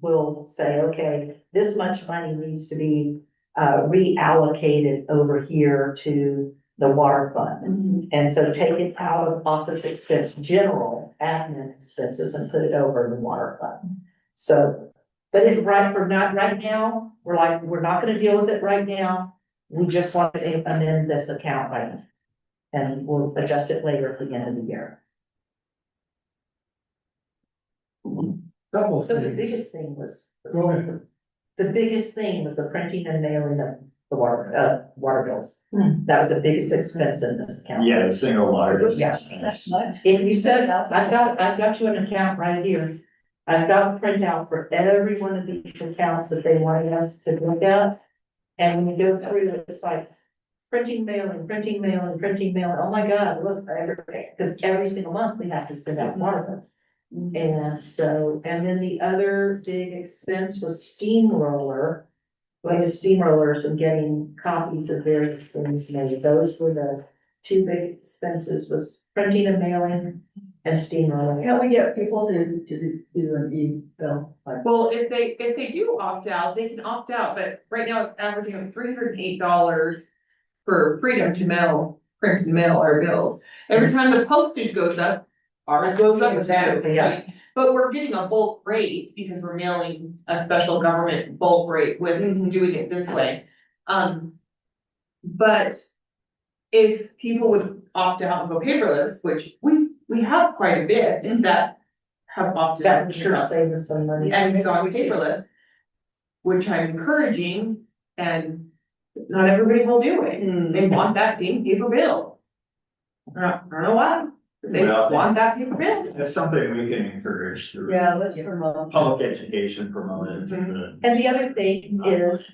We'll say, okay, this much money needs to be reallocated over here to the water fund. And so take it out of office expense, general admin expenses and put it over in the water fund. So, but right now, we're not gonna deal with it right now. We just want to amend this account right now. And we'll adjust it later at the end of the year. Couple So the things. biggest thing was. Go ahead. The biggest thing was the printing and mailing of the water bills. That was the biggest expense in this account. Yeah, the single largest Yes. expense. If you said, I've got you an account right here. I've got a printout for every one of these accounts that they wanted us to look at. And when you go through, it's like printing, mailing, oh my God, look, because every single month we have to send out water bills. And so, and then the other big expense was steamroller. Going to steamrollers and getting copies of various things made. Those were the two big expenses, was printing and mailing and steamroller. Can we get people to do an e-bill? Like, Well, if they do opt out, they can opt out, but right now it's averaging of $308 for freedom to mail, print and mail our bills. Every time the postage goes up, ours goes up Exactly, too. yeah. But we're getting a bulk rate because we're mailing a special government bulk rate with doing it this way. But if people would opt out and go paperless, which we have quite a bit that have opted That out. would sure save us some money. And we've gone paperless, which I'm encouraging, and not everybody will do it. They want that dang paper bill. I don't know why, but they Well, want that paper bill. That's something we can encourage through yeah, let's promote. public education, promote it. to the- And the other thing is,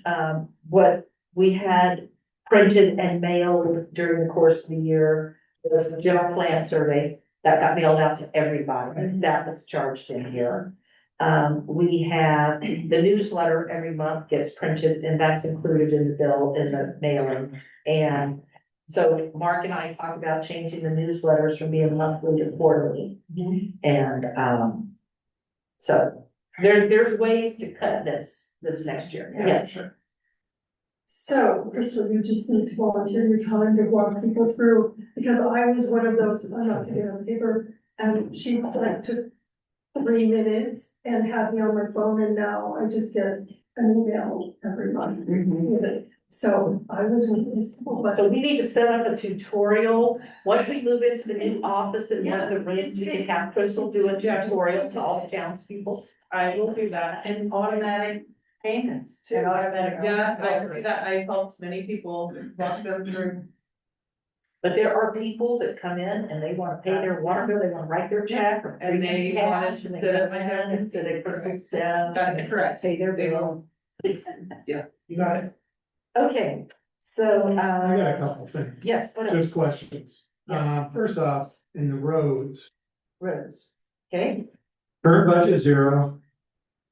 what we had printed and mailed during the course of the year was the general plan survey that got mailed out to everybody, and that was charged in here. We have the newsletter every month gets printed, and that's included in the bill, in the mailing. And so Mark and I talked about changing the newsletters from being monthly to quarterly. And, so there's ways to cut this next year, yes. So, Crystal, you just need to volunteer your time to walk people through, because I was one of those, I'm not getting on paper, and she like took 3 minutes and had me on my phone, and now I just get an email every month with it. So I was one of those people, but So we need to set up a tutorial, once we move into the new office and one of the rooms, we can have Crystal do a tutorial to all the townspeople. I will do that, and automatic payments too. And automatic- Yeah, I agree that I helped many people walk them through. But there are people that come in and they wanna pay their water bill, they wanna write their check. or And they pay wanna cash, and they sit at come my in desk and sit at Crystal's desk. That's correct. Pay their They bill. please. Yeah, you got it. Okay, so, I got a couple things, yes, what else? just questions. Yes. First off, in the roads, Roads, okay? current budget zero.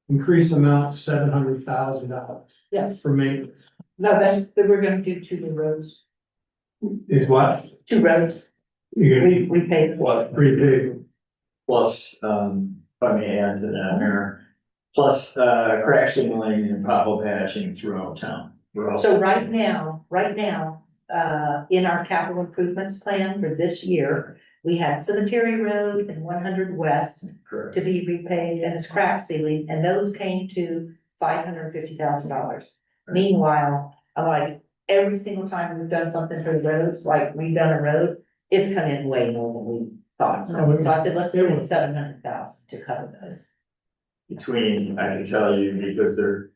Increase amount $700,000 Yes. for maintenance, No, we're gonna do two new roads, is what? two roads, You we paid them. What, repay, plus, if I may add to that, Mayor, plus, crack signaling and pothole patching throughout town. We're also- So right now, in our capital improvements plan for this year, we have Cemetery Road and 100 West Correct. to be repaid and it's crack sealing, and those came to $550,000. Meanwhile, I'm like, every single time we've done something for the roads, like we've done a road, it's come in way more than we thought. So I said, let's put in 700,000 to cover those. Between, I can tell you, because they're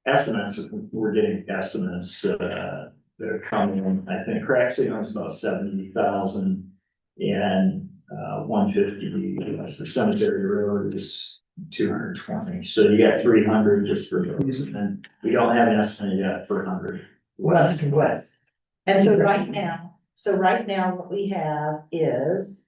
estimates, we're getting estimates, that are coming, I think crack sealing is about 70,000. And, 150, for Cemetery Road is 220, so you got 300 just for those, and then we don't have an estimate yet for 100. West. And so right now, what we have is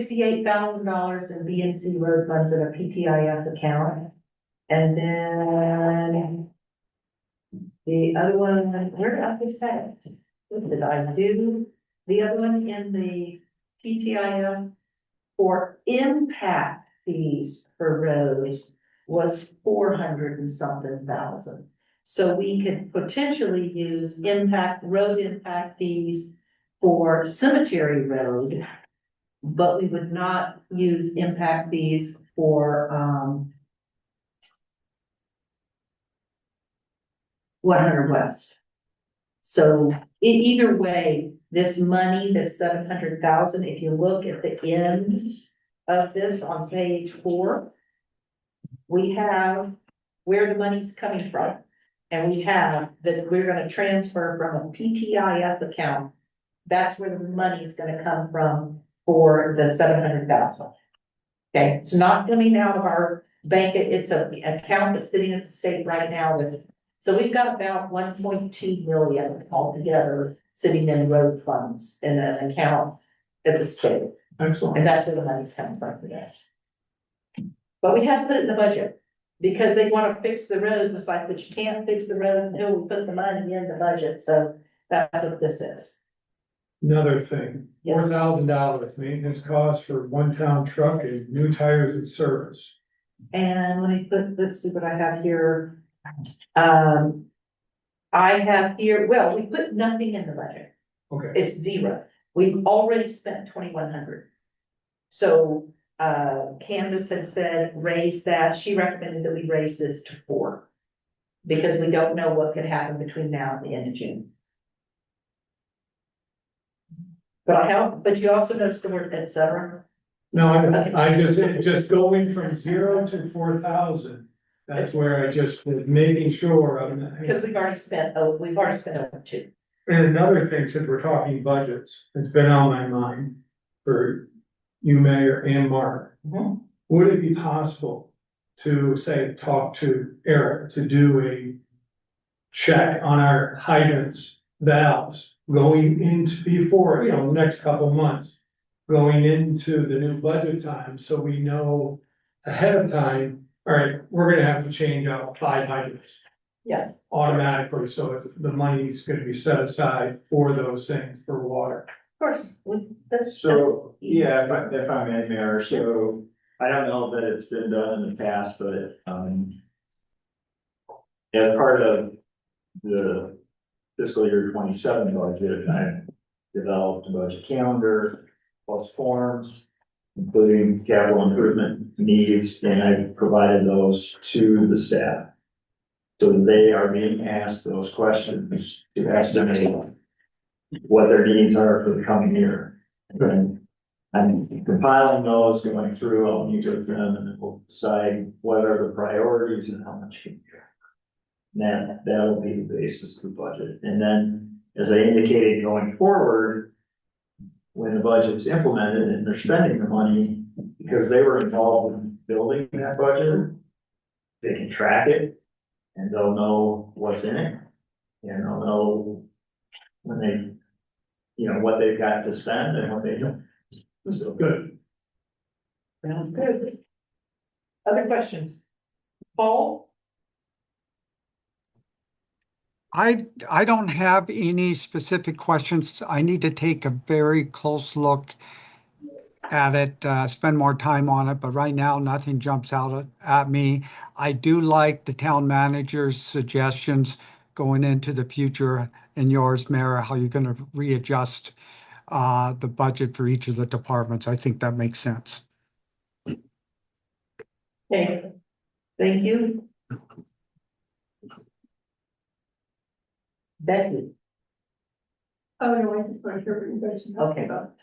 $768,000 in BNC road funds in a PTIF account. And then the other one, where did I just have it? What did I do? The other one in the PTIF for impact fees for roads was 400 and something thousand. So we could potentially use road impact fees for Cemetery Road, but we would not use impact fees for, 100 West. So either way, this money, this 700,000, if you look at the end of this on page 4, we have where the money's coming from. And we have that we're gonna transfer from a PTIF account. That's where the money's gonna come from for the 700,000. Okay, it's not coming out of our bank, it's an account that's sitting at the state right now with. So we've got about 1.2 million altogether sitting in road funds in an account at the state. excellent. And that's where the money's coming from for this. But we have to put it in the budget because they want to fix the roads. It's like, but you can't fix the road until we put the money in the budget. So that's what this is. Another thing, Yes. $4,000 maintenance cost for one town truck and new tires and service. And let's see what I have here. I have here, well, we put nothing in the budget. Okay, It's zero. We've already spent 2,100. So, Candace had said, raise that. She recommended that we raise this to 4. Because we don't know what could happen between now and the end of June. But you also notice the word et cetera. no, I just going from 0 to 4,000. That's where I just was making sure I'm not. Because we've already spent over 2. And another thing, since we're talking budgets, it's been on my mind for you, Mayor and Mark. Mhm. Would it be possible to say, talk to Eric to do a check on our hydrants, valves going into before, next couple of months, going into the new budget time, so we know ahead of time, all right, we're gonna have to change out 5 hydrants. Yeah. Automatically, so the money's gonna be set aside for those things for water. Of course, that's. So, yeah, if I may, Mayor, so I don't know that it's been done in the past, but, as part of the fiscal year 27 budget, I developed a budget calendar plus forms, including capital improvement needs, and I provided those to the staff. So they are being asked those questions to estimate what their needs are for the coming year. And I'm compiling those, going through, I'll meet with them, and then we'll decide what are the priorities and how much. Then that'll be the basis of the budget. And then, as I indicated going forward, when the budget's implemented and they're spending the money, because they were involved in building that budget. They can track it and they'll know what's in it. And they'll know when they, what they've got to spend and what they don't. So good. Sounds good. Other questions? Paul? I don't have any specific questions. I need to take a very close look at it, spend more time on it, but right now, nothing jumps out at me. I do like the town manager's suggestions going into the future, and yours, Mayor, how you're gonna readjust the budget for each of the departments. I think that makes sense. Okay, thank you. Becky? Oh, no, I just want to hear what you guys are talking Okay. about.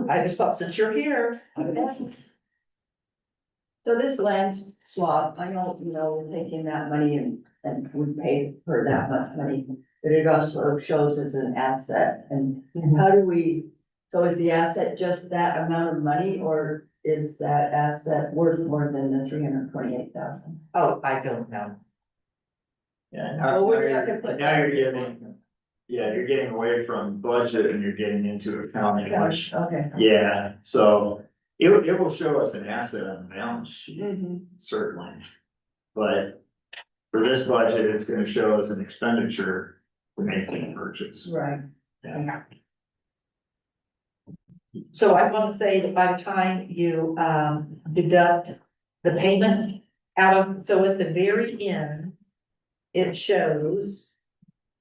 I just thought since you're here, I would ask. So this land swap, I know, we're taking that money and we pay for that much money, but it also shows as an asset. And how do we, so is the asset just that amount of money, or is that asset worth more than the 328,000? Oh, I don't know. Yeah, Well, we're not gonna put- now you're getting away from budget and you're getting into accounting, which, Okay. yeah, so it will show us an asset on the balance sheet, certainly. But for this budget, it's gonna show us an expenditure to make the purchase. Right. Yeah. So I want to say that by the time you deduct the payment out of, so at the very end, it shows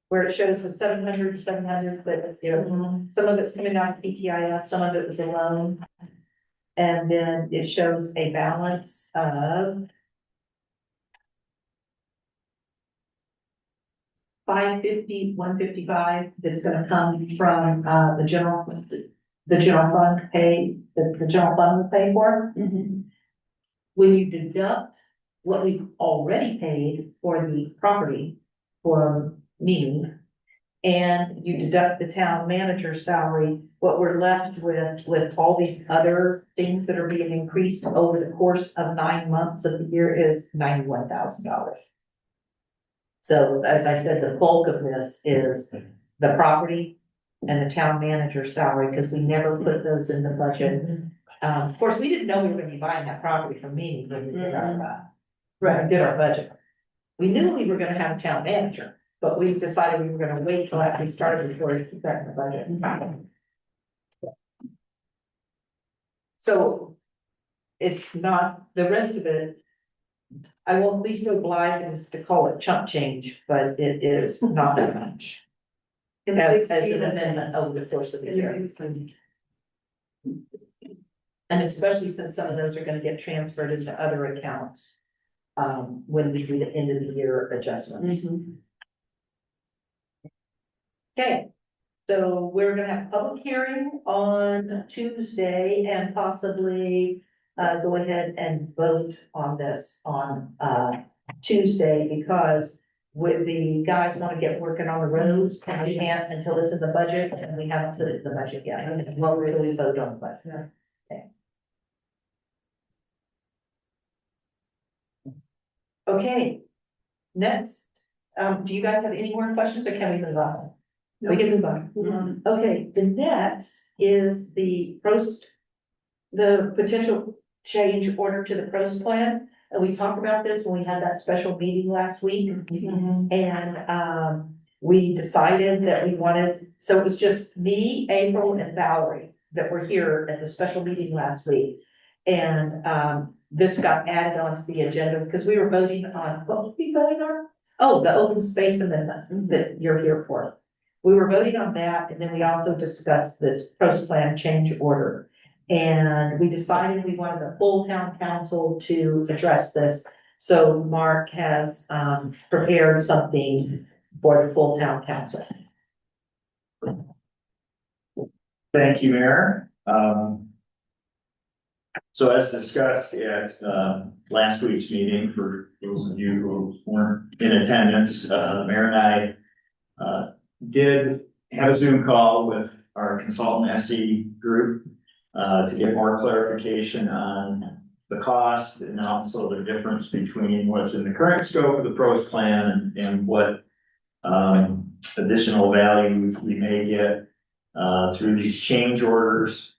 where it shows the 700, but some of it's coming out of PTIS, some of it was a loan. And then it shows a balance of 550, 155 that's gonna come from the general fund pay, the general fund will pay for. When you deduct what we've already paid for the property for me, and you deduct the town manager's salary, what we're left with all these other things that are being increased over the course of 9 months of the year is $91,000. So as I said, the bulk of this is the property and the town manager's salary, because we never put those in the budget. Of course, we didn't know we were gonna be buying that property from me when we did our budget. We knew we were gonna have a town manager, but we decided we were gonna wait till after we started before we keep that in the budget. So it's not, the rest of it, I won't be so blind as to call it chump change, but it is not that much. As an amendment over the course of the year. And especially since some of those are gonna get transferred into other accounts. When we do the end of the year adjustments. Okay, so we're gonna have a public hearing on Tuesday and possibly go ahead and vote on this on Tuesday, because with the guys wanna get working on the roads, and we can't until it's in the budget, and we haven't put it in the budget yet. Well, we really vote on the budget. Okay, next, do you guys have any more questions, or can we move on? We can move on. Okay, the next is the potential change order to the pros plan. And we talked about this when we had that special meeting last week. And, we decided that we wanted, so it was just me, April, and Valerie that were here at the special meeting last week. And, this got added onto the agenda because we were voting on, what were we voting on? Oh, the open space amendment that you're here for. We were voting on that, and then we also discussed this post plan change order. And we decided we wanted the full town council to address this. So Mark has prepared something for the full town council. Thank you, Mayor. So as discussed at last week's meeting, for those of you who weren't in attendance, the mayor and I did have a Zoom call with our consultant SE group. to get more clarification on the cost and also the difference between what's in the current scope of the pros plan and what additional value we may get through these change orders.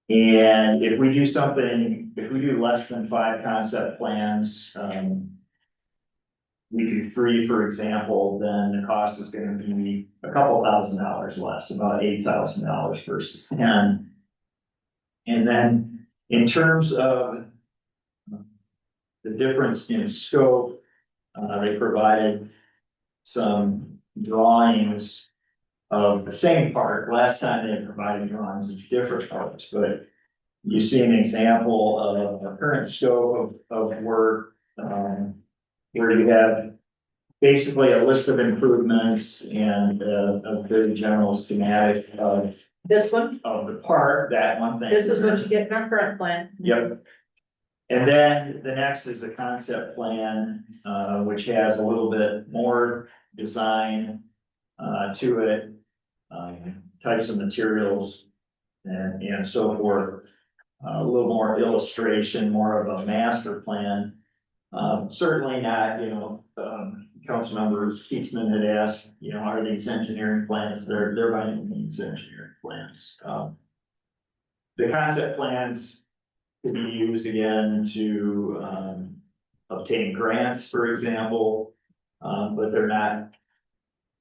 And if we do something, if we do less than 5 concept plans, we do 3, for example, then the cost is gonna be a couple $1,000s less, about $8,000 versus 10. And then in terms of the difference in scope, they provided some drawings of the same part. Last time they provided drawings of different parts, but you see an example of a current scope of work, where you have basically a list of improvements and a very general schematic of This one, the part, that one thing. this is what you get in our current plan. Yep. And then the next is the concept plan, which has a little bit more design to it, types of materials and so forth. A little more illustration, more of a master plan. Certainly not, Councilmember Keatsman had asked, are these engineering plans? They're by no means engineering plans. The concept plans can be used again to obtain grants, for example, but they're not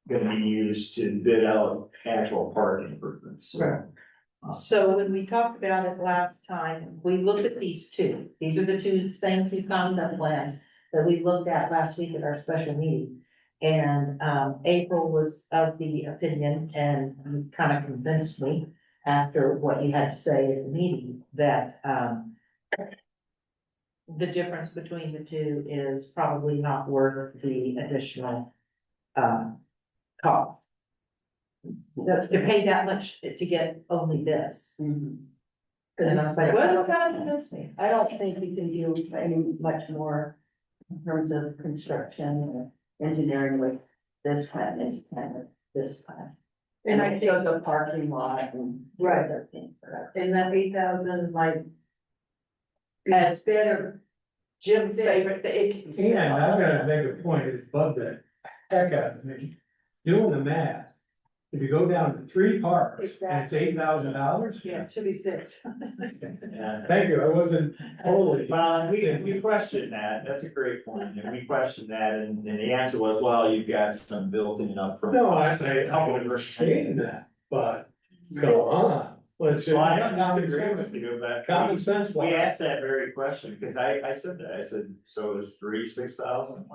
gonna be used to bid out actual park improvements. So when we talked about it last time, we looked at these two. These are the same two concept plans that we looked at last week at our special meeting. And April was of the opinion, and you kind of convinced me after what you had to say at the meeting, that the difference between the two is probably not worth the additional cost. To pay that much to get only this. And I was like, well, you kind of convinced me. I don't think you can do any much more in terms of construction or engineering with this plan, this plan. And I it think- shows a parking lot and. Right. other things, but And that 8,000 might be a bit of Jim's favorite thing. And I've gotta make a point, it's above that heck out of me. Doing the math, if you go down to 3 parks and it's $8,000. Yeah, it should be 6. Yeah. Thank you, I wasn't totally. Well, we questioned that, that's a great point, and we questioned that, and the answer was, well, you've got some built-in up front. No, I understand that, but go on, let's just. Well, I don't disagree with you, but. Common sense. We asked that very question, because I said that, I said, so is 6,000?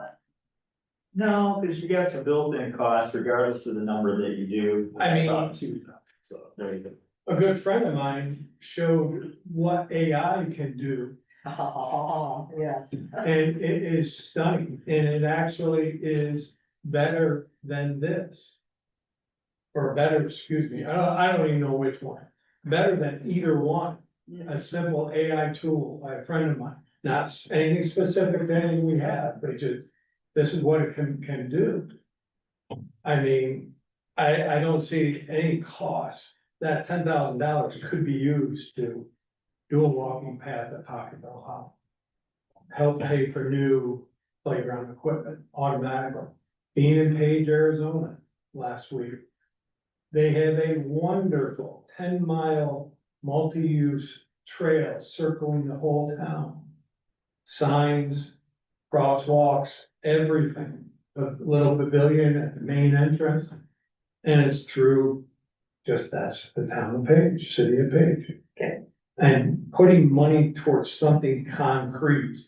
No, because you got some built-in costs regardless of the number that you do. I mean- thought 2,000, so there you go. A good friend of mine showed what AI can do, Oh, yeah. and it is stunning, and it actually is better than this. Or better, excuse me, I don't even know which one, better than either one. A simple AI tool by a friend of mine, not anything specific to anything we have, but just, this is what it can do. I mean, I don't see any cost, that $10,000 could be used to do a walking path at Pocketville Hall. Help pay for new playground equipment automatically. Being in Page, Arizona last week, they have a wonderful 10-mile multi-use trail circling the whole town. Signs, crosswalks, everything, a little pavilion at the main entrance. And it's through, that's the town of Page, city of Page. Okay. And putting money towards something concrete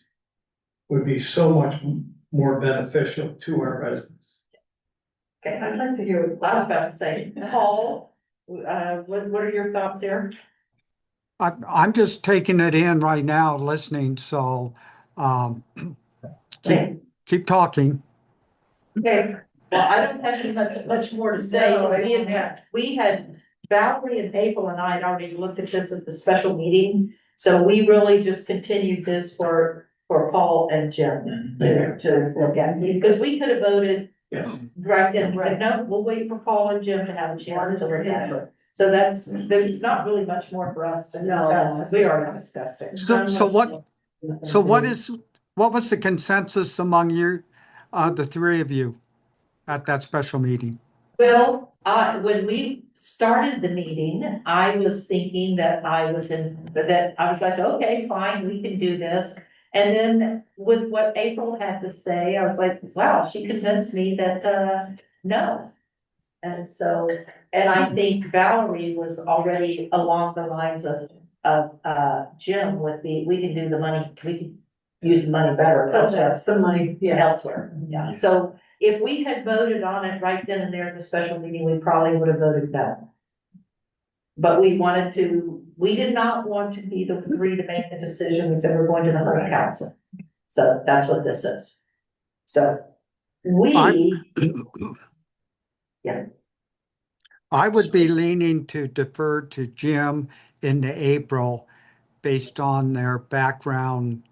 would be so much more beneficial to our residents. Okay, I'd like to hear what I was about to say. Paul, what are your thoughts here? I'm just taking it in right now, listening, so, keep talking. Okay, well, I don't have any much more to say, because we had Valerie and April and I had already looked at this at the special meeting. So we really just continued this for Paul and Jim to look at, because we could have voted Yes. Right, and said, no, we'll wait for Paul and Jim to have a chance to look at it. So there's not really much more for us to discuss, we already discussed it. So what was the consensus among you, the three of you at that special meeting? Well, when we started the meeting, I was thinking that I was like, okay, fine, we can do this. And then with what April had to say, I was like, wow, she convinced me that, no. And so, and I think Valerie was already along the lines of, Jim we can do the money, we can use the money better elsewhere. Some money, yeah. Elsewhere, yeah. So if we had voted on it right then and there at the special meeting, we probably would have voted no. But we did not want to be the three to make the decision. We said we're going to the whole council. So that's what this is. So I would be leaning to defer to Jim into April based on their background,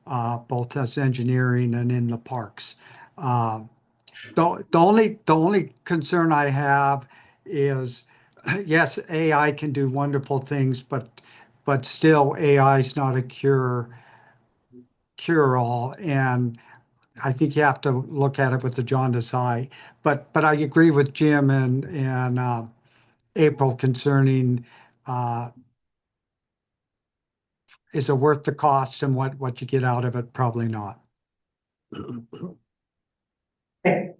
both as engineering and in the parks. The only concern I have is, yes, AI can do wonderful things, but still AI is not a cure-all. And I think you have to look at it with the jaundiced eye. But I agree with Jim and April concerning, is it worth the cost and what you get out of it? Probably not. Okay.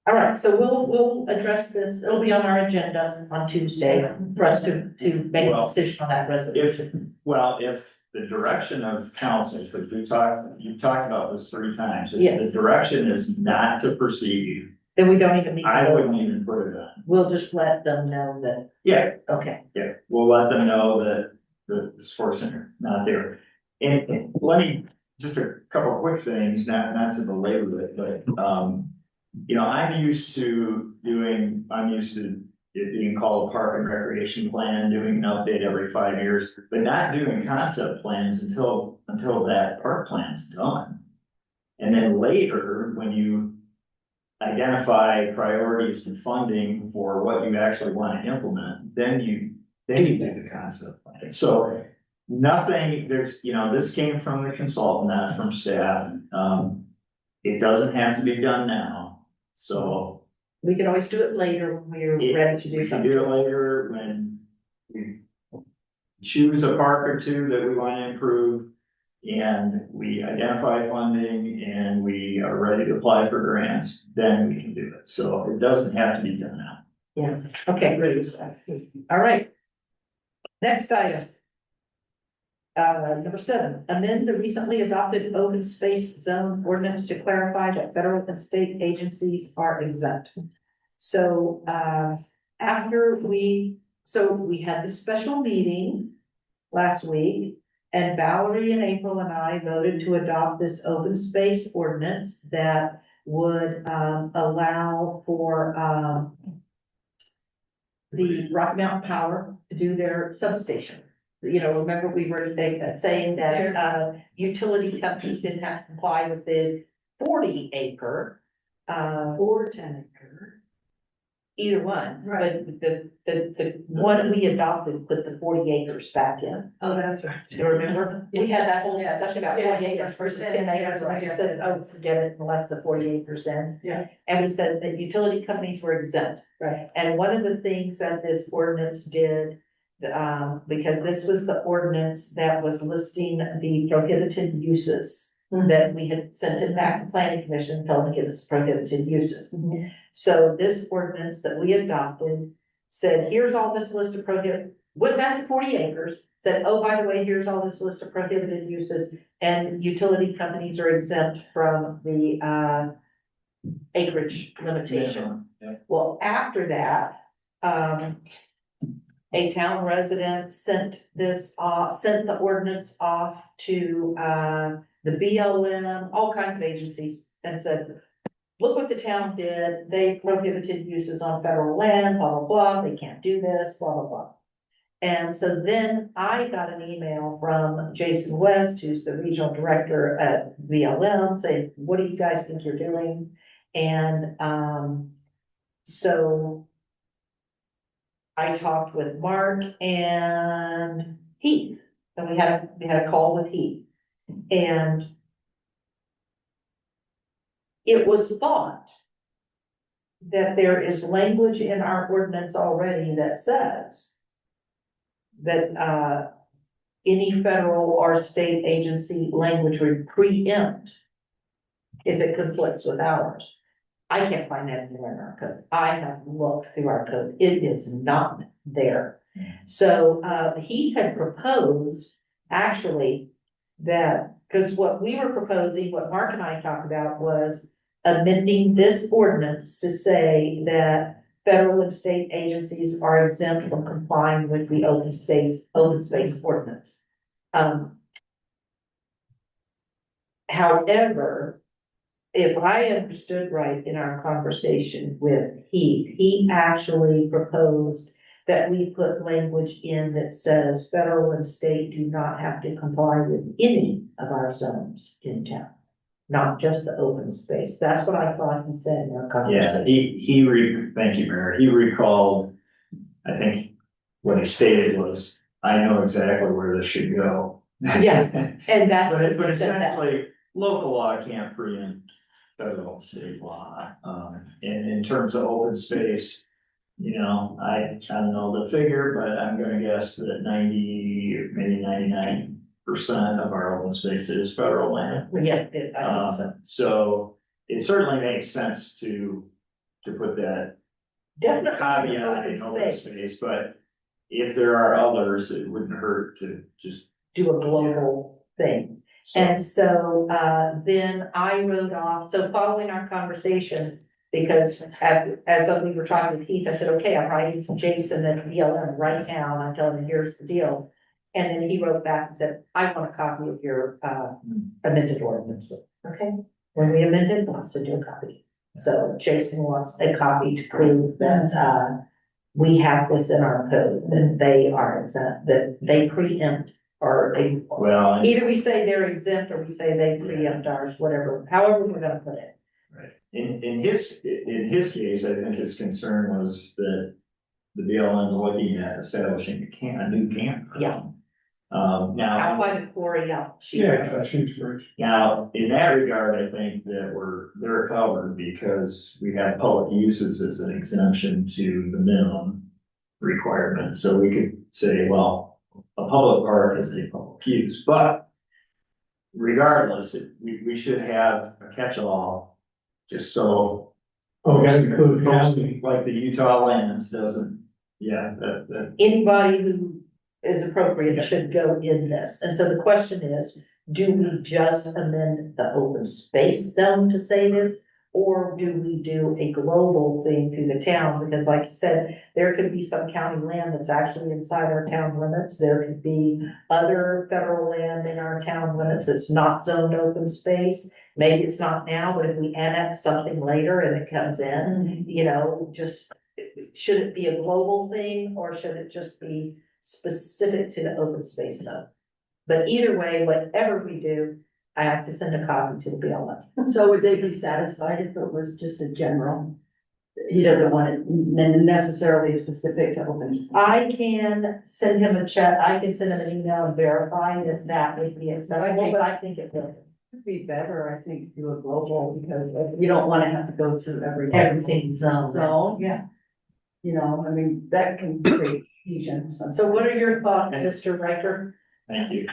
All right, so we'll address this. It'll be on our agenda on Tuesday for us to make a decision on that resolution. If the direction of council, because you've talked about this 3 times. If Yes. the direction is not to proceed, Then we don't even need to. I vote. wouldn't even put it on. We'll just let them know that, Yeah, okay. yeah, we'll let them know that the sports center not there. And let me, just a couple of quick things, not to belabor it, but, I'm used to it being called a park and recreation plan, doing an update every 5 years, but not doing concept plans until that park plan's done. And then later, when you identify priorities and funding for what you actually want to implement, then you do the concept plan. So nothing, this came from the consultant, not from staff. It doesn't have to be done now, so. We can always do it later when we're ready to do We can something. do it later when we choose a park or two that we want to improve. And we identify funding and we are ready to apply for grants, then we can do it. So it doesn't have to be done now. Yeah, okay, great. All right. Next item. Number 7, amend the recently adopted open space zone ordinance to clarify that federal and state agencies are exempt. So, we had the special meeting last week, and Valerie and April and I voted to adopt this open space ordinance that would, allow for, the Rocky Mountain Power to do their substation. Remember we were saying that, utility companies didn't have to comply with the 40 acre, Or 10 acre. either one, Right. but the one we adopted put the 40 acres back in. Oh, that's right. You remember? We had that whole discussion about 40 Yes, acres versus yes, 10 acres, and I just said, oh, forget it, and left the 40 acres in. Yeah. And we said that utility companies were exempt. Right. And one of the things that this ordinance did, because this was the ordinance that was listing the prohibited uses, that we had sent it back to planning commission, told them to give us prohibited uses. So this ordinance that we adopted said, here's all this list of went back to 40 acres, said, oh, by the way, here's all this list of prohibited uses, and utility companies are exempt from the acreage limitation. Yeah. Well, after that, a town resident sent the ordinance off to the BLM, all kinds of agencies, and said, look what the town did, they prohibited uses on federal land, blah, blah, blah, they can't do this, blah, blah, blah. And so then I got an email from Jason West, who's the regional director at BLM, saying, what do you guys think you're doing? And, so I talked with Mark and Heath, and we had a call with Heath. And it was thought that there is language in our ordinance already that says that, any federal or state agency language would preempt if it conflicts with ours. I can't find that anywhere in our code. I have looked through our code. It is not there. So, he had proposed actually that, because what we were proposing, what Mark and I talked about was amending this ordinance to say that federal and state agencies are exempt from complying with the open space ordinance. However, if I understood right in our conversation with Heath, he actually proposed that we put language in that says federal and state do not have to comply with any of our zones in town, not just the open space. That's what I thought he said in our Yeah, conversation. thank you, Mayor. He recalled, I think, what he stated was, I know exactly where this should go. Yeah, and that's. But what he said that. essentially, local law can't preempt federal and state law. And in terms of open space, you know, I don't know the figure, but I'm gonna guess that 90, or maybe 99% of our open space is federal land. Yeah, I think so. So it certainly makes sense to put that Definitely. caveat in open space, but if there are others, it wouldn't hurt to just. Do a global thing. And so, then I wrote off, so following our conversation, because as we were talking with Keith, I said, okay, I'm writing to Jason at BLM right now, and I told him, here's the deal. And then he wrote back and said, I want a copy of your, amended ordinance. Okay, when we amended, I'll send you a copy. So Jason wants a copy to prove that, we have this in our code, that they are exempt, that they preempt or they. Well, Either we say they're exempt or we say they preempt ours, whatever, however we're gonna put it. right. In his case, I think his concern was that the BLM looking at establishing a new campground. Yeah. Now. Out by the quarry, out. Yeah, she's first. Now, in that regard, I think that they're covered because we have public uses as an exemption to the minimum requirement. So we could say, well, a public park is a public use, but regardless, we should have a catch-all just so. Oh, we gotta include folks county. like the Utah lands doesn't, that. Anybody who is appropriate should go in this. And so the question is, do we just amend the open space zone to say this? Or do we do a global thing through the town? Because like you said, there could be some county land that's actually inside our town limits. There could be other federal land in our town limits that's not zoned open space. Maybe it's not now, but if we annex something later and it comes in, you know, just, should it be a global thing or should it just be specific to the open space zone? But either way, whatever we do, I have to send a copy to the BLM. So would they be satisfied if it was just a general? He doesn't want it necessarily specific to open. I can send him a chat, I can send him an email and verify that that would be acceptable, but I think it will. It'd be better, I think, to do a global, because you don't wanna have to go through Every single zone. zone. Yeah. You know, I mean, that can create confusion. So what are your thoughts, Mr. Riker? Thank you.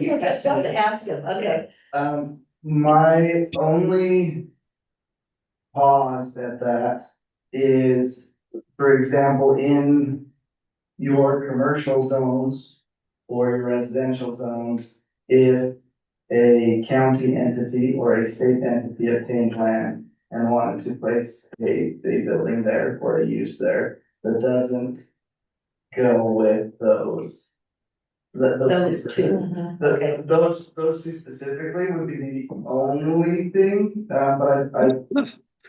You're just about to ask him, okay. My only pause at that is, for example, in your commercial zones or your residential zones, if a county entity or a state entity obtained land and wanted to place a building there or a use there, that doesn't go with those. Those two. Okay. Those two specifically would be the only thing, but I'd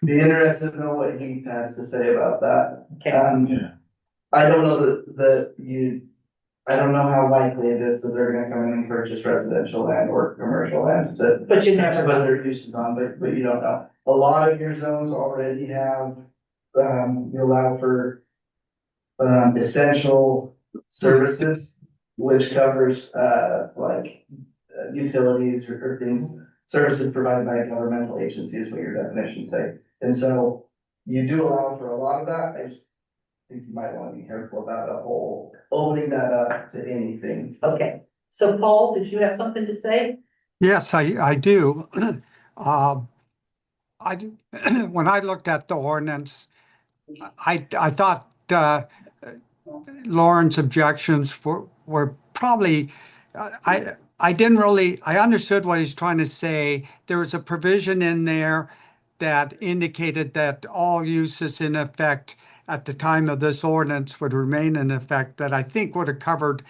be interested to know what he has to say about that. Okay. Yeah. I don't know that you I don't know how likely it is that they're gonna come in and purchase residential land or commercial land to But you never put know. their uses on, but you don't know. A lot of your zones already have, you allow for essential services, which covers, like utilities or things, services provided by a governmental agency is what your definitions say. And so you do allow for a lot of that. I just think you might want to be careful about a whole, opening that up to anything. Okay, so Paul, did you have something to say? Yes, I do. I, when I looked at the ordinance, I thought, Lauren's objections were probably, I didn't really, I understood what he's trying to say. There was a provision in there that indicated that all uses in effect at the time of this ordinance would remain in effect, that I think would have covered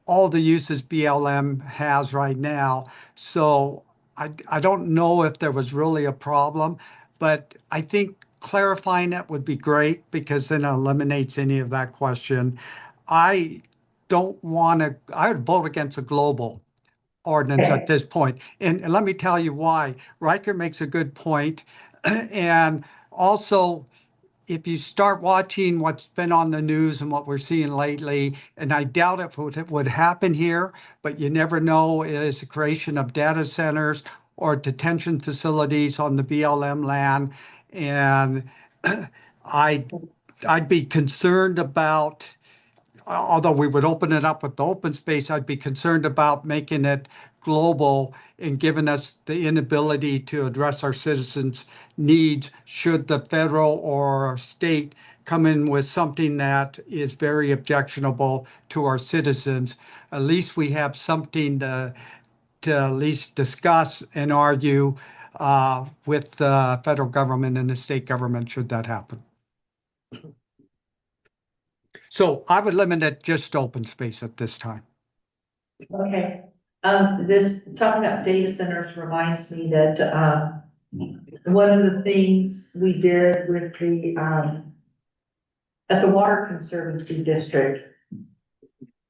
all the uses BLM has right now. So I don't know if there was really a problem, but I think clarifying it would be great because then it eliminates any of that question. I don't want to, I would vote against a global ordinance at this point. And let me tell you why. Riker makes a good point. And also, if you start watching what's been on the news and what we're seeing lately, and I doubt it would happen here, but you never know, is the creation of data centers or detention facilities on the BLM land. And I'd be concerned about, although we would open it up with the open space, I'd be concerned about making it global and giving us the inability to address our citizens' needs should the federal or state come in with something that is very objectionable to our citizens. At least we have something to at least discuss and argue with the federal government and the state government should that happen. So I would limit it just to open space at this time. Okay, this, talking about data centers reminds me that, one of the things we did with the, at the Water Conservancy District,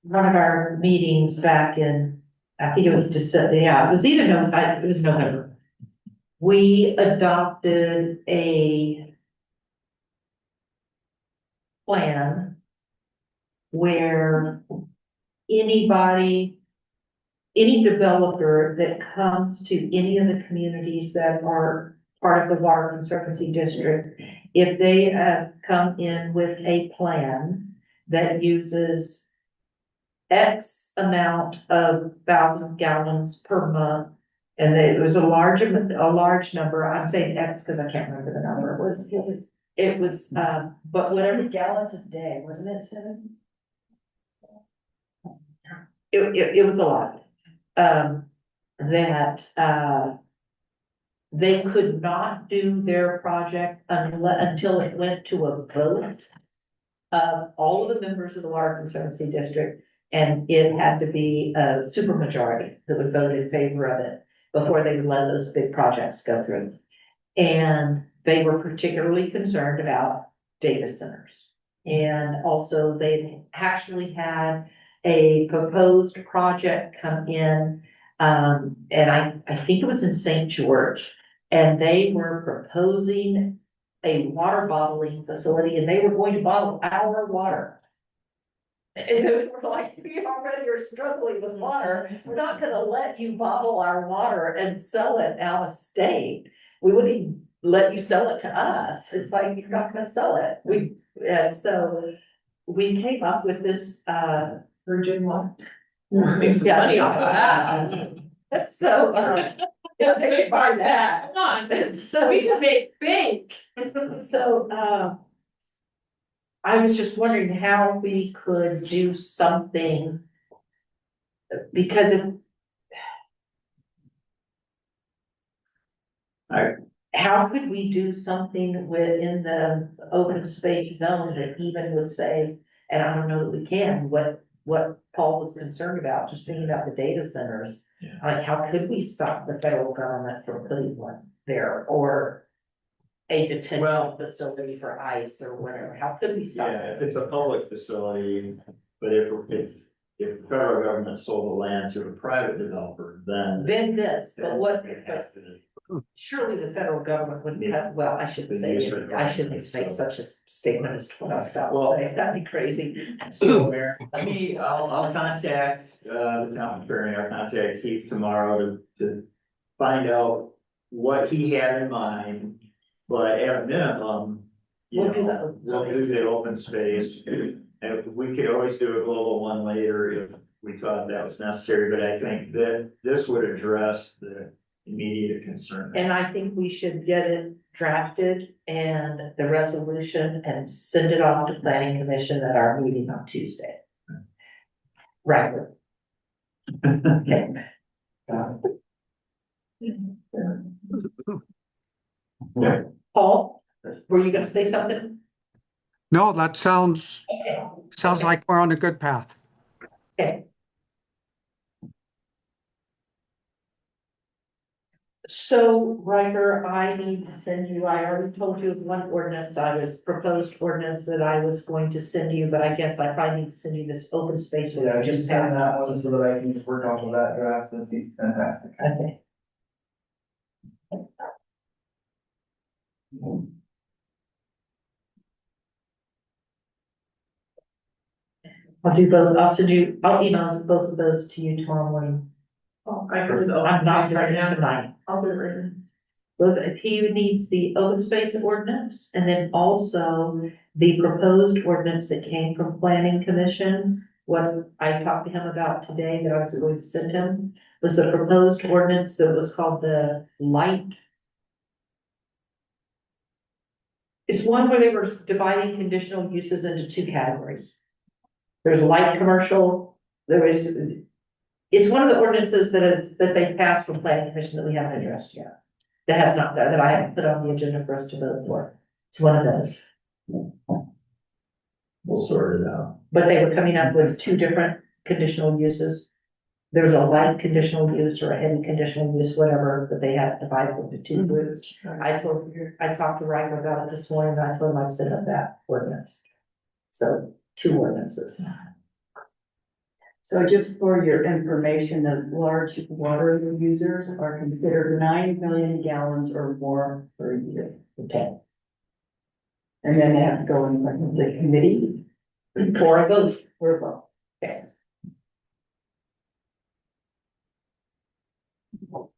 one of our meetings back in, I think it was December, yeah, it was either it was November. We adopted a plan where anybody, any developer that comes to any of the communities that are part of the Water Conservancy District, if they have come in with a plan that uses X amount of 1,000 gallons per month, and it was a large number, I'm saying X because I can't remember the number, it was, but whatever. Gallons a day, wasn't it 7? It was a lot. They could not do their project until it went to a vote of all of the members of the Water Conservancy District, and it had to be a supermajority that would vote in favor of it before they would let those big projects go through. And they were particularly concerned about data centers. And also they actually had a proposed project come in, and I think it was in St. George, and they were proposing a water bottling facility, and they were going to bottle our water. And so we're like, we already are struggling with water, we're not gonna let you bottle our water and sell it out of state. We wouldn't even let you sell it to us, it's like, you're not gonna sell it. And so we came up with this, Virgin one. Make some money off of that. So, yeah, they can buy that. Come on, So, we can make bank. so, I was just wondering how we could do something. Because how could we do something within the open space zone that even would say, and I don't know that we can, what Paul was concerned about, just thinking about the data centers. Yeah. Like, how could we stop the federal government from putting one there, or a detention Well- facility for ICE or whatever? How could we stop Yeah, it? if it's a public facility, but if if the federal government sold the land to a private developer, then. Then this, but what, but surely the federal government wouldn't have, well, I shouldn't say, it. I shouldn't make such a statement as to what I was about to say, that'd be crazy. So, Mayor, I'll contact, the town attorney, I'll contact Keith tomorrow to find out what he had in mind. But at a minimum, you We'll do know, the open we'll do space. the open space. And we could always do a global one later if we thought that was necessary, but I think that this would address the immediate concern. And I think we should get it drafted and the resolution and send it off to planning commission at our meeting on Tuesday. Right. Okay. Paul, were you gonna say something? No, that sounds like we're on a good path. Okay. So, Riker, I need to send you, I already told you of one ordinance, proposed ordinance that I was going to send you, but I guess I probably need to send you this open space. one. Yeah, Just just send that pass. one so that I can just work off of that draft, that'd be fantastic. Okay. I'll do both, I'll email both of those to you tomorrow morning. Oh, I can do the I'm open not space right starting now. tonight. I'll do it right now. Look, if he needs the open space ordinance and then also the proposed ordinance that came from planning commission. What I talked to him about today that I was going to send him was the proposed ordinance that was called the light. It's one where they were dividing conditional uses into two categories. There's light commercial, it's one of the ordinances that they passed from planning commission that we haven't addressed yet. That has not, that I haven't put on the agenda for us to vote for. It's one of those. We'll sort it out. But they were coming up with two different conditional uses. There was a light conditional use or a heavy conditional use, whatever, but they had divided into two groups. I talked to Ryder about it this morning, and I told him I'd set up that ordinance. So, two ordinances. So just for your information, the large water users are considered 9 million gallons or more per year. Okay. And then they have to go in front of the committee For a vote. for a vote. Okay.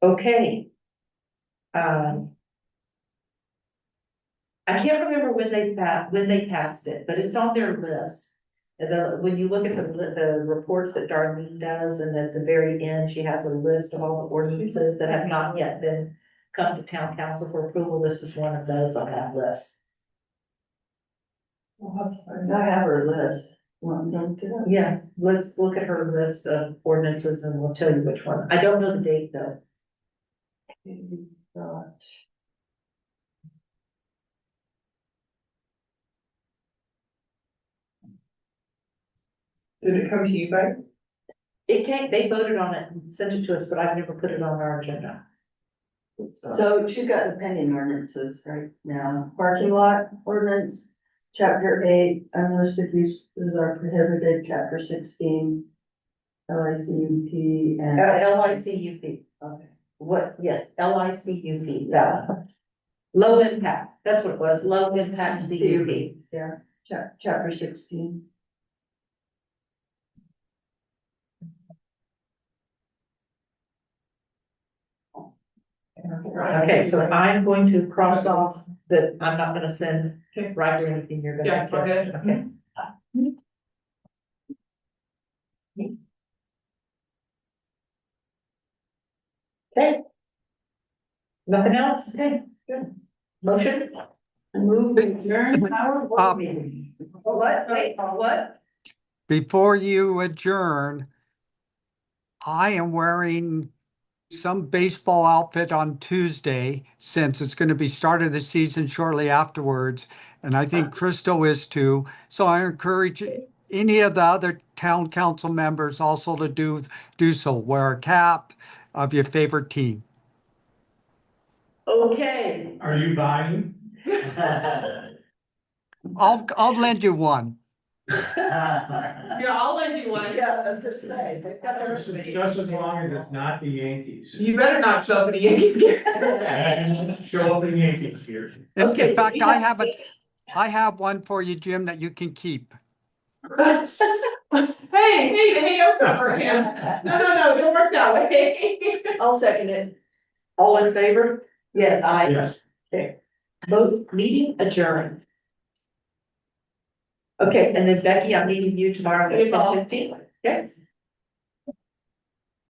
Okay. I can't remember when they passed it, but it's on their list. When you look at the reports that Darlene does, and at the very end, she has a list of all the ordinances that have not yet been come to town council for approval. This is one of those on that list. I have her list. Want to look it up? Yes, let's look at her list of ordinances and we'll tell you which one. I don't know the date though. Did it come to you guys? It came, they voted on it and sent it to us, but I've never put it on our agenda. So she's got the pending ordinances right now. Parking lot ordinance, chapter 8, unlisted uses are prohibited, chapter 16. LICUP and. LICUP. Okay. What, yes, LICUP, that one. Low impact, that's what it was, low impact CUP. Yeah, chapter 16. Okay, so I'm going to cross off that I'm not gonna send right or anything you're gonna. Yeah, okay. Okay. Okay. Nothing else? Okay, good. Motion? Move adjourn our board meeting. What, wait, what? Before you adjourn, I am wearing some baseball outfit on Tuesday, since it's going to be start of the season shortly afterwards. And I think Crystal is too. So I encourage any of the other town council members also to do so. Wear a cap of your favorite team. Okay. Are you buying? I'll lend you one. Yeah, I'll lend you one. Yeah, I was gonna say, they've got Just everything. just as long as it's not the Yankees. You better not show up in a Yankees game. And show up in Yankees gear. Okay, In fact, we I have have I have one for you, Jim, that you can keep. Hey, over him. No, don't work that way. I'll second it. All in favor? Yes. Yes. Okay, vote, meeting adjourned. Okay, and then Becky, I'm meeting you tomorrow at Okay, Paul. 10:15. Yes.